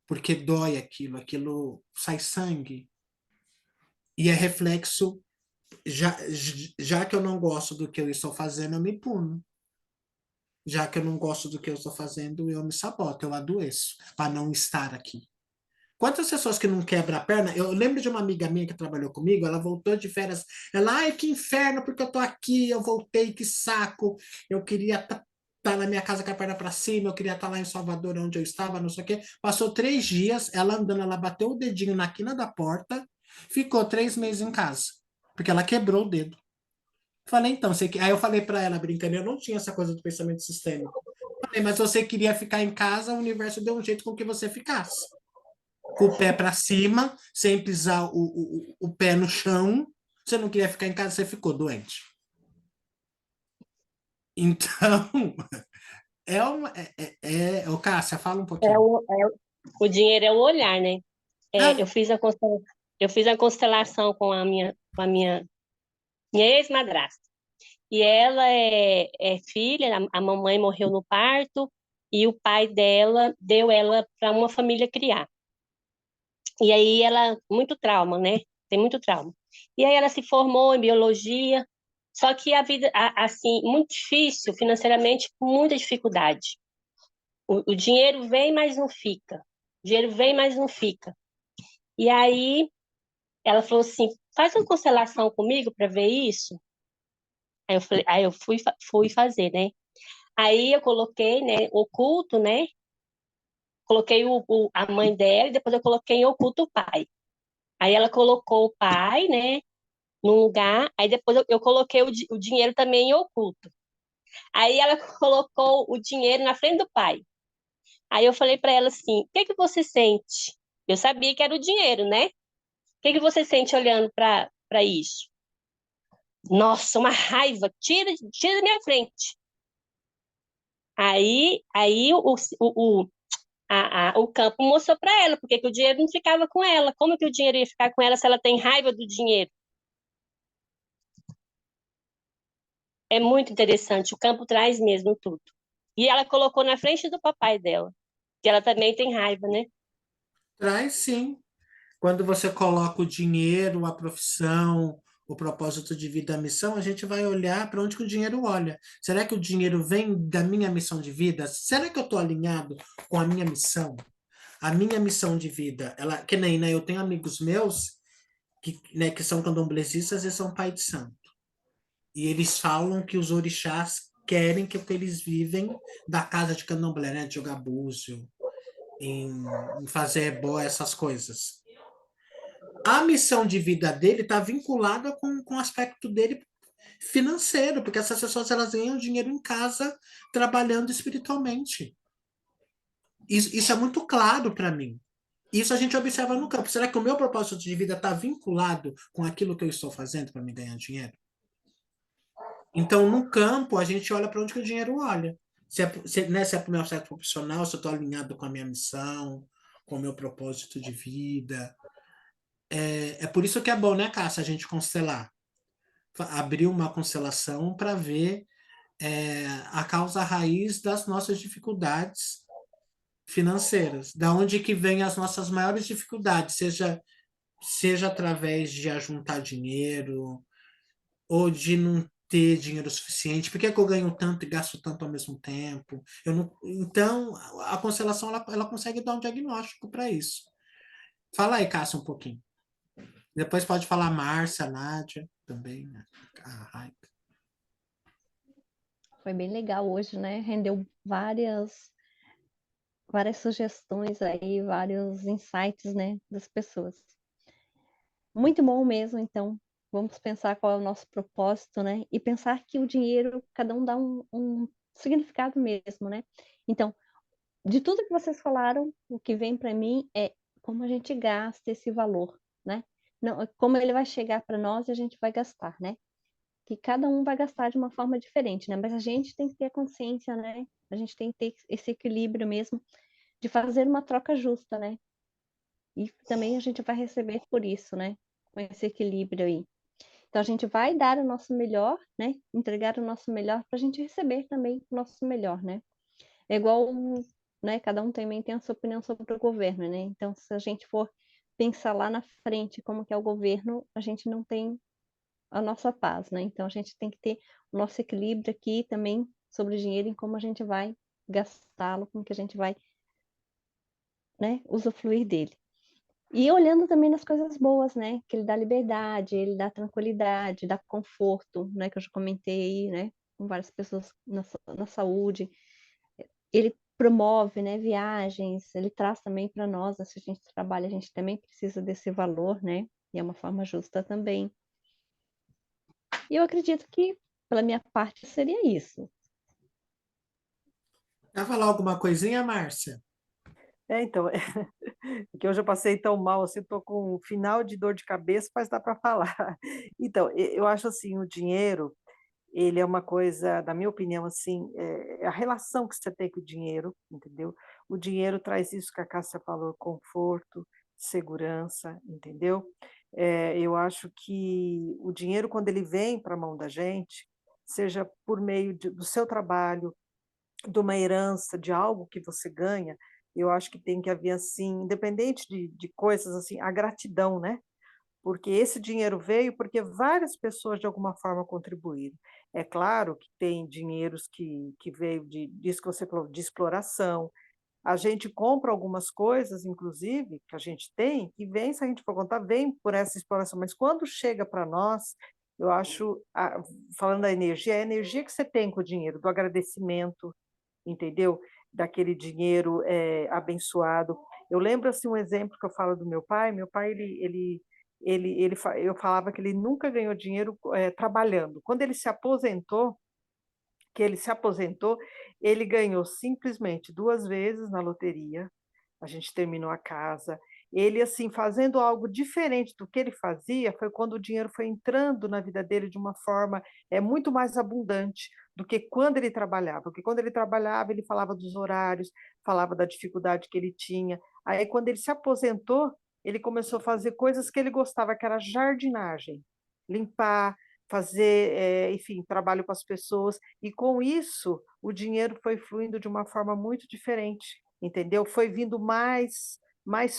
porque dói aquilo sai sangue. E é reflexo, já que eu não gosto do que eu estou fazendo, eu me puno. Já que eu não gosto do que eu estou fazendo, eu me saboto, eu adoeço, para não estar aqui. Quantas pessoas que não quebram a perna? Eu lembro de uma amiga minha que trabalhou comigo, ela voltou de férias. Ela, ai, que inferno, porque eu tô aqui, eu voltei, que saco. Eu queria estar na minha casa com a perna para cima, eu queria estar lá em Salvador, onde eu estava, não sei o quê. Passou 3 dias, ela andando, ela bateu o dedinho na quina da porta, ficou 3 meses em casa, porque ela quebrou o dedo. Falei, então, aí eu falei para ela, brincando, eu não tinha essa coisa do pensamento sistêmico. Falei, mas você queria ficar em casa, o universo deu um jeito com que você ficasse com o pé para cima, sem pisar o pé no chão. Você não queria ficar em casa, você ficou doente. Então, o Cássia, fala um É pouquinho. o, é, o dinheiro é o olhar, né? Ah, Eu fiz a constelação com a minha ex-madrasta. E ela é filha, a mamãe morreu no parto, e o pai dela deu ela para uma família criar. E aí ela, muito trauma, né? Tem muito trauma. E aí ela se formou em biologia, só que a vida, assim, muito difícil financeiramente, com muita dificuldade. O dinheiro vem, mas não fica. O dinheiro vem, mas não fica. E aí ela falou assim, faz uma constelação comigo para ver isso. Aí eu falei, aí eu fui fazer, né? Aí eu coloquei, né, oculto, né? Coloquei a mãe dela e depois eu coloquei em oculto o pai. Aí ela colocou o pai, né, num lugar, aí depois eu coloquei o dinheiro também em oculto. Aí ela colocou o dinheiro na frente do pai. Aí eu falei para ela assim: o que que você sente? Eu sabia que era o dinheiro, né? O que que você sente olhando para isso? Nossa, uma raiva, tira da minha frente. Aí o campo mostrou para ela porque que o dinheiro não ficava com ela. Como que o dinheiro ia ficar com ela se ela tem raiva do dinheiro? É muito interessante, o campo traz mesmo tudo. E ela colocou na frente do papai dela, que ela também tem raiva, né? Traz sim. Quando você coloca o dinheiro, a profissão, o propósito de vida, a missão, a gente vai olhar para onde que o dinheiro olha. Será que o dinheiro vem da minha missão de vida? Será que eu estou alinhado com a minha missão? A minha missão de vida, ela, que nem, né, eu tenho amigos meus que, né, que são candomblessistas e são pai de santo. E eles falam que os orixás querem que eles vivem da casa de candomblé, né, de jogar búzio, em fazer boa essas coisas. A missão de vida dele está vinculada com o aspecto dele financeiro, porque essas pessoas elas ganham dinheiro em casa trabalhando espiritualmente. Isso é muito claro para mim. Isso a gente observa no campo. Será que o meu propósito de vida está vinculado com aquilo que eu estou fazendo para me ganhar dinheiro? Então, no campo, a gente olha para onde que o dinheiro olha. Se é para o meu aspecto profissional, se eu estou alinhado com a minha missão, com o meu propósito de vida. É por isso que é bom, né, Cássia, a gente constelar. Abrir uma constelação para ver a causa raiz das nossas dificuldades financeiras, da onde que vem as nossas maiores dificuldades, seja através de ajuntar dinheiro ou de não ter dinheiro suficiente. Por que que eu ganho tanto e gasto tanto ao mesmo tempo? Eu não, então, a constelação ela consegue dar um diagnóstico para isso. Fala aí, Cássia, um pouquinho. Depois pode falar a Márcia, a Nádia também, né? A Raika. Foi bem legal hoje, né? Rendeu várias sugestões aí, vários insights, né, das pessoas. Muito bom mesmo, então. Vamos pensar qual é o nosso propósito, né? E pensar que o dinheiro, cada um dá um significado mesmo, né? Então, de tudo que vocês falaram, o que vem para mim é como a gente gasta esse valor, né? Não, como ele vai chegar para nós e a gente vai gastar, né? Que cada um vai gastar de uma forma diferente, né? Mas a gente tem que ter a consciência, né? A gente tem que ter esse equilíbrio mesmo de fazer uma troca justa, né? E também a gente vai receber por isso, né? Com esse equilíbrio aí. Então a gente vai dar o nosso melhor, né? Entregar o nosso melhor para a gente receber também o nosso melhor, né? É igual, né? Cada um também tem a sua opinião sobre o governo, né? Então se a gente for pensar lá na frente como que é o governo, a gente não tem a nossa paz, né? Então a gente tem que ter o nosso equilíbrio aqui também sobre o dinheiro e como a gente vai gastá-lo, como que a gente vai, né, usufruir dele. E olhando também nas coisas boas, né? Que ele dá liberdade, ele dá tranquilidade, dá conforto, né? Que eu já comentei, né? Com várias pessoas na saúde. Ele promove, né? Viagens, ele traz também para nós, se a gente trabalha, a gente também precisa desse valor, né? E é uma forma justa também. E eu acredito que, pela minha parte, seria isso. Quer falar alguma coisinha, Márcia? Então, que hoje eu passei tão mal, assim, estou com um final de dor de cabeça, mas dá para falar. Então, eu acho assim, o dinheiro, ele é uma coisa, na minha opinião, assim, é a relação que você tem com o dinheiro, entendeu? O dinheiro traz isso que a Cássia falou, conforto, segurança, entendeu? Eu acho que o dinheiro, quando ele vem para a mão da gente, seja por meio do seu trabalho, de uma herança, de algo que você ganha, eu acho que tem que haver, assim, independente de coisas, assim, a gratidão, né? Porque esse dinheiro veio porque várias pessoas de alguma forma contribuíram. É claro que tem dinheiros que veio disso que você falou, de exploração. A gente compra algumas coisas, inclusive, que a gente tem, que vem, se a gente for contar, vem por essa exploração, mas quando chega para nós, eu acho, falando da energia, é a energia que você tem com o dinheiro, do agradecimento, entendeu? Daquele dinheiro abençoado. Eu lembro assim um exemplo que eu falo do meu pai. Meu pai eu falava que ele nunca ganhou dinheiro trabalhando. Quando ele se aposentou, ele ganhou simplesmente 2 vezes na loteria. A gente terminou a casa. Ele, assim, fazendo algo diferente do que ele fazia, foi quando o dinheiro foi entrando na vida dele de uma forma muito mais abundante do que quando ele trabalhava. Porque quando ele trabalhava, ele falava dos horários, falava da dificuldade que ele tinha. Aí, quando ele se aposentou, ele começou a fazer coisas que ele gostava, que era jardinagem, limpar, fazer, enfim, trabalho com as pessoas. E com isso, o dinheiro foi fluindo de uma forma muito diferente, entendeu? Foi vindo mais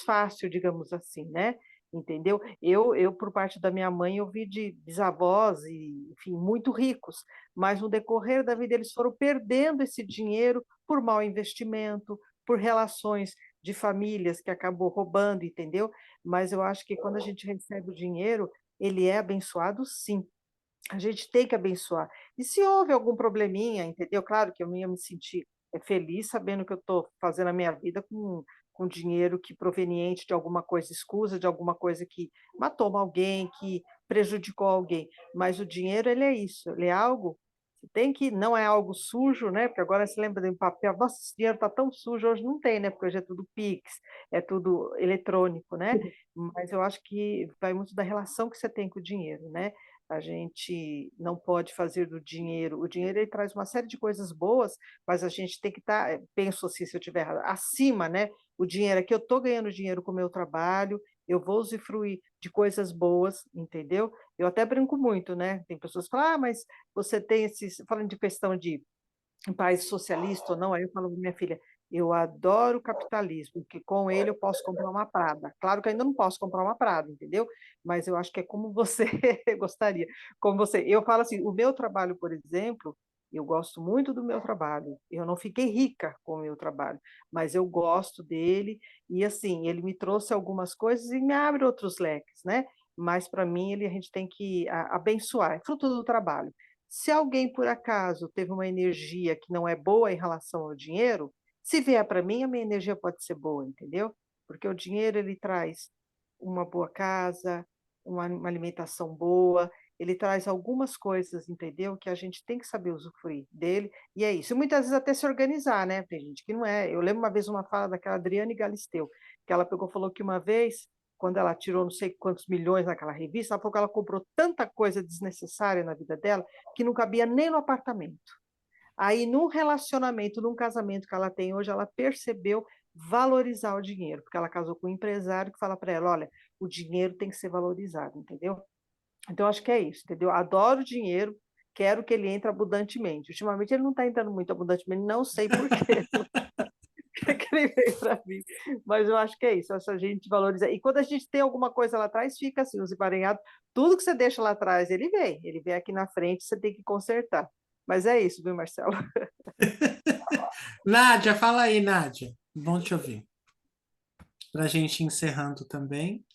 fácil, digamos assim, né? Entendeu? Eu, por parte da minha mãe, eu vi de bisavós e, enfim, muito ricos, mas no decorrer da vida eles foram perdendo esse dinheiro por mau investimento, por relações de famílias que acabou roubando, entendeu? Mas eu acho que quando a gente recebe o dinheiro, ele é abençoado, sim. A gente tem que abençoar. E se houve algum probleminha, entendeu? Claro que eu ia me sentir feliz sabendo que eu estou fazendo a minha vida com dinheiro que proveniente de alguma coisa escusa, de alguma coisa que matou alguém, que prejudicou alguém. Mas o dinheiro, ele é isso, ele é algo que tem que, não é algo sujo, né? Porque agora se lembra do papel, nossa, esse dinheiro está tão sujo, hoje não tem, né? Porque hoje é tudo Pix, é tudo eletrônico, né? Mas eu acho que vai muito da relação que você tem com o dinheiro, né? A gente não pode fazer do dinheiro. O dinheiro ele traz uma série de coisas boas, mas a gente tem que estar, penso assim, se eu estiver errado, acima, né? O dinheiro aqui, eu estou ganhando dinheiro com o meu trabalho, eu vou usufruir de coisas boas, entendeu? Eu até brinco muito, né? Tem pessoas que falam, mas você tem esses. Falando de questão de um país socialista ou não, aí eu falo para minha filha, eu adoro o capitalismo, porque com ele eu posso comprar uma Prada. Claro que eu ainda não posso comprar uma Prada, entendeu? Mas eu acho que é como você gostaria. Como você. Eu falo assim, o meu trabalho, por exemplo, eu gosto muito do meu trabalho. Eu não fiquei rica com o meu trabalho, mas eu gosto dele e assim, ele me trouxe algumas coisas e me abre outros leques, né? Mas para mim a gente tem que abençoar, é fruto do trabalho. Se alguém, por acaso, teve uma energia que não é boa em relação ao dinheiro, se vier para mim, a minha energia pode ser boa, entendeu? Porque o dinheiro, ele traz uma boa casa, uma alimentação boa, ele traz algumas coisas, entendeu? Que a gente tem que saber usufruir dele, e é isso. E muitas vezes até se organizar, né? Tem gente que não é. Eu lembro uma vez uma fala daquela Adriane Galisteu, que ela pegou e falou que uma vez quando ela tirou não sei quantos milhões naquela revista, ela falou que ela comprou tanta coisa desnecessária na vida dela que não cabia nem no apartamento. Aí, num relacionamento, num casamento que ela tem hoje, ela percebeu valorizar o dinheiro, porque ela casou com um empresário que fala para ela, olha, o dinheiro tem que ser valorizado, entendeu? Então, acho que é isso, entendeu? Adoro o dinheiro, quero que ele entre abundantemente. Ultimamente, ele não está entrando muito abundantemente, não sei por quê. Que ele veio para mim. Mas eu acho que é isso, acho que a gente valoriza. E quando a gente tem alguma coisa lá atrás, fica assim, os emaranhados, tudo que você deixa lá atrás, ele vem aqui na frente, você tem que consertar. Mas é isso, viu, Marcelo? Nádia, fala aí, Nádia. Bom te ouvir. Para a gente ir encerrando também.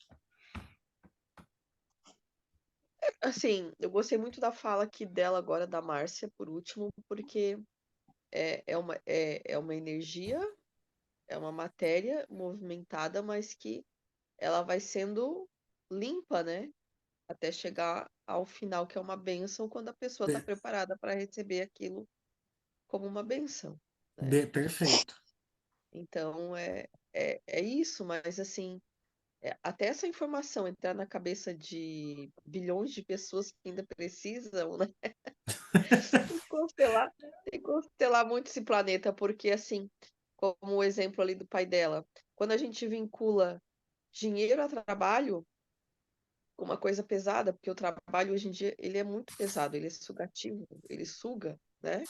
Assim, eu gostei muito da fala aqui dela agora, da Márcia, por último, porque é uma energia, é uma matéria movimentada, mas que ela vai sendo limpa, né? Até chegar ao final, que é uma bênção, quando a pessoa está preparada para receber aquilo como uma bênção, né? Perfeito. Então, é isso, mas assim, até essa informação entrar na cabeça de bilhões de pessoas que ainda precisam, né? Tem que constelar muito esse planeta, porque assim, como o exemplo ali do pai dela, quando a gente vincula dinheiro a trabalho, uma coisa pesada, porque o trabalho hoje em dia ele é muito pesado, ele é sugativo, ele suga, né?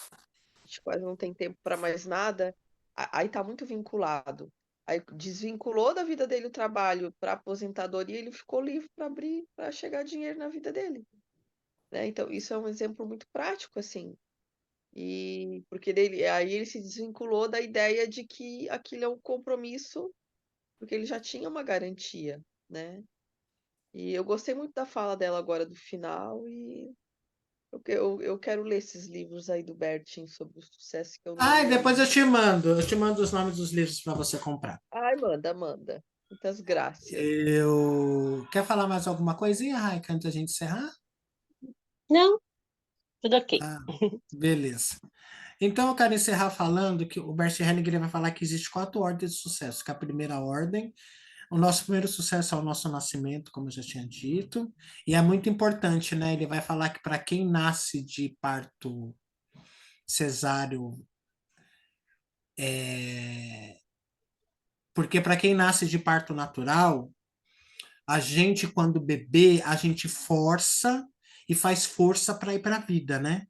gente quase não tem tempo para mais nada, aí tá muito vinculado. Aí desvinculou da vida dele o trabalho para aposentadoria, ele ficou livre para abrir, para chegar dinheiro na vida dele, né? Então, isso é um exemplo muito prático, assim. E porque aí ele se desvinculou da ideia de que aquilo é um compromisso, porque ele já tinha uma garantia, né? E eu gostei muito da fala dela agora do final, e eu quero ler esses livros aí do Bertin sobre o sucesso que eu não Ah, e li depois ainda. eu te mando os nomes dos livros para você comprar. Ai, manda, manda. Muitas graças. Quer falar mais alguma coisinha, Raika, antes da gente encerrar? Não, tudo ok. Ah, beleza. Então, eu quero encerrar falando que o Bert Hellinger vai falar que existe 4 ordens de sucesso, que a primeira ordem, o nosso primeiro sucesso é o nosso nascimento, como eu já tinha dito, e é muito importante, né? Ele vai falar que para quem nasce de parto cesáreo, porque para quem nasce de parto natural, a gente, quando bebê, a gente força e faz força para ir para a vida, né?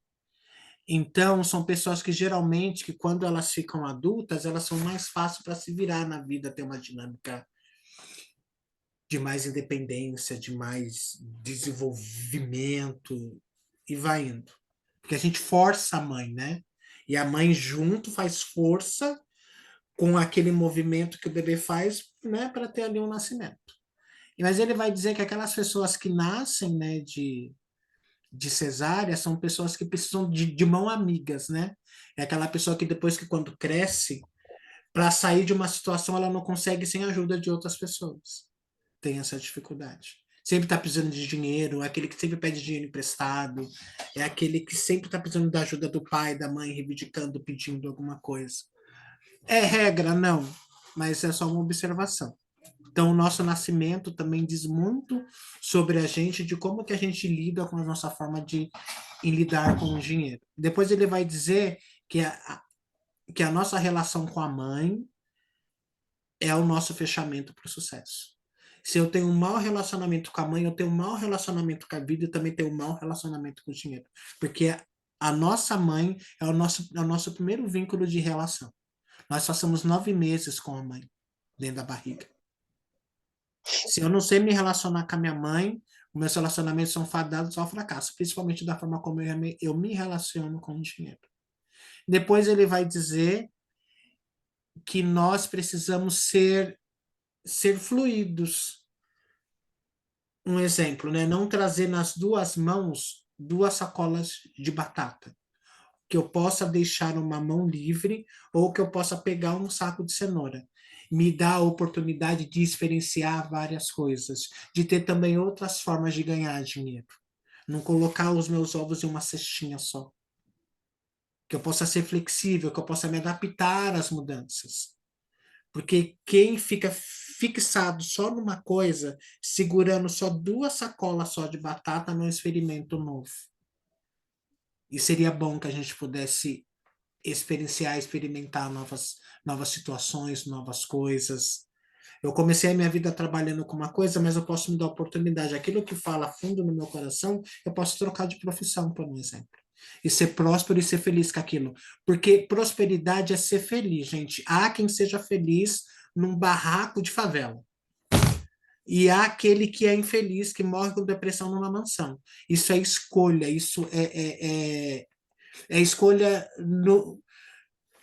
Então, são pessoas que geralmente, que quando elas ficam adultas, elas são mais fáceis para se virar na vida, ter uma dinâmica de mais independência, de mais desenvolvimento, e vai indo. Porque a gente força a mãe, né? E a mãe junto faz força com aquele movimento que o bebê faz, né, para ter ali um nascimento. Mas ele vai dizer que aquelas pessoas que nascem, né, de cesárea são pessoas que precisam de mão amigas, né? É aquela pessoa que depois que quando cresce, para sair de uma situação, ela não consegue sem a ajuda de outras pessoas. Tem essa dificuldade. Sempre está precisando de dinheiro, é aquele que sempre pede dinheiro emprestado, é aquele que sempre está precisando da ajuda do pai, da mãe, reivindicando, pedindo alguma coisa. É regra? Não, mas é só uma observação. Então, o nosso nascimento também diz muito sobre a gente, de como que a gente lida com a nossa forma de em lidar com o dinheiro. Depois ele vai dizer que a nossa relação com a mãe é o nosso fechamento para o sucesso. Se eu tenho um mau relacionamento com a mãe, eu tenho um mau relacionamento com a vida e também tenho um mau relacionamento com o dinheiro. Porque a nossa mãe é o nosso primeiro vínculo de relação. Nós passamos 9 meses com a mãe dentro da barriga. Se eu não sei me relacionar com a minha mãe, os meus relacionamentos são fadados ao fracasso, principalmente da forma como eu me relaciono com o dinheiro. Depois ele vai dizer que nós precisamos ser fluidos. Um exemplo, né? Não trazer nas 2 mãos 2 sacolas de batata. Que eu possa deixar uma mão livre ou que eu possa pegar um saco de cenoura. Me dá a oportunidade de experienciar várias coisas, de ter também outras formas de ganhar dinheiro. Não colocar os meus ovos em uma cestinha só. Que eu possa ser flexível, que eu possa me adaptar às mudanças. Porque quem fica fixado só numa coisa, segurando só 2 sacolas só de batata, não experimenta o novo. E seria bom que a gente pudesse experienciar, experimentar novas situações, novas coisas. Eu comecei a minha vida trabalhando com uma coisa, mas eu posso me dar oportunidade. Aquilo que fala fundo no meu coração, eu posso trocar de profissão, por um exemplo. E ser próspero e ser feliz com aquilo. Porque prosperidade é ser feliz, gente. Há quem seja feliz num barraco de favela. E há aquele que é infeliz, que morre com depressão numa mansão. Isso é escolha, isso é escolha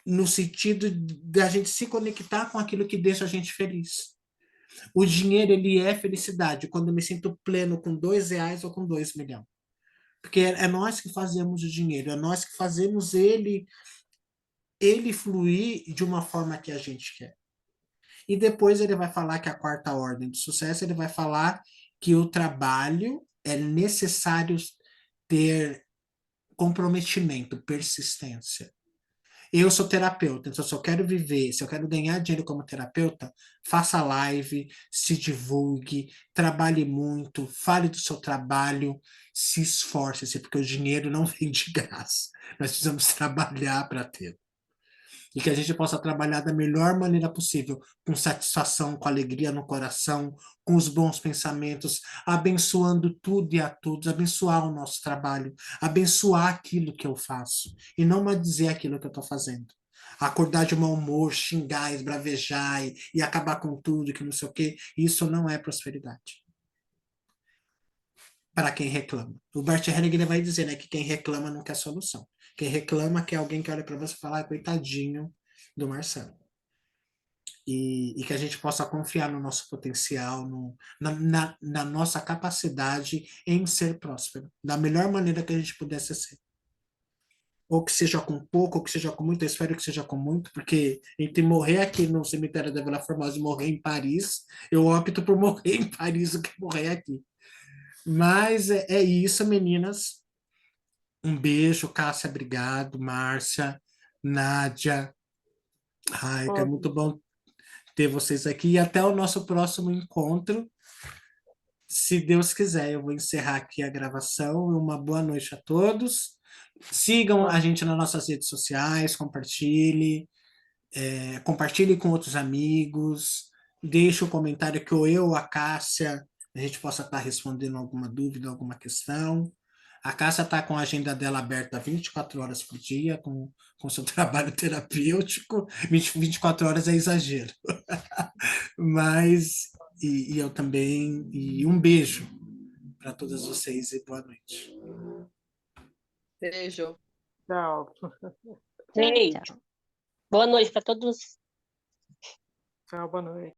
no sentido da gente se conectar com aquilo que deixa a gente feliz. O dinheiro, ele é felicidade, quando eu me sinto pleno com R$ 2 ou com 2 milhões. Porque é nós que fazemos o dinheiro, é nós que fazemos ele fluir de uma forma que a gente quer. E depois ele vai falar que a 4ª ordem de sucesso, ele vai falar que o trabalho é necessário ter comprometimento, persistência. Eu sou terapeuta, então se eu quero viver, se eu quero ganhar dinheiro como terapeuta, faça live, se divulgue, trabalhe muito, fale do seu trabalho, se esforce, porque o dinheiro não vem de graça. Nós precisamos trabalhar para ter. e que a gente possa trabalhar da melhor maneira possível, com satisfação, com alegria no coração, com os bons pensamentos, abençoando tudo e a todos, abençoar o nosso trabalho, abençoar aquilo que eu faço, e não maldizer aquilo que eu estou fazendo. Acordar de mau humor, xingar, esbravejar e acabar com tudo, que não sei o quê, isso não é prosperidade. Para quem reclama. O Bert Hellinger vai dizer, né, que quem reclama não quer solução. Quem reclama quer alguém que olha para você e fala, coitadinho do Marcelo. E que a gente possa confiar no nosso potencial, na nossa capacidade em ser próspero, da melhor maneira que a gente pudesse ser. Ou que seja com pouco, ou que seja com muito, eu espero que seja com muito, porque entre morrer aqui no cemitério da Vila Formosa e morrer em Paris, eu opto por morrer em Paris do que morrer aqui. Mas é isso, meninas. Um beijo, Cássia, obrigado, Márcia, Nádia, Raika, é muito bom ter vocês aqui. E até o nosso próximo encontro. Se Deus quiser, eu vou encerrar aqui a gravação. Uma boa noite a todos. Sigam a gente nas nossas redes sociais, compartilhe com outros amigos, deixe o comentário que ou eu ou a Cássia, a gente possa estar respondendo alguma dúvida, alguma questão. A Cássia está com a agenda dela aberta 24 horas por dia, com seu trabalho terapêutico. 24 horas é exagero. Mas, e eu também, e um beijo para todas vocês e boa noite. Beijo. Tchau. Beijo. Tchau. Boa noite para todos. Tchau, boa noite.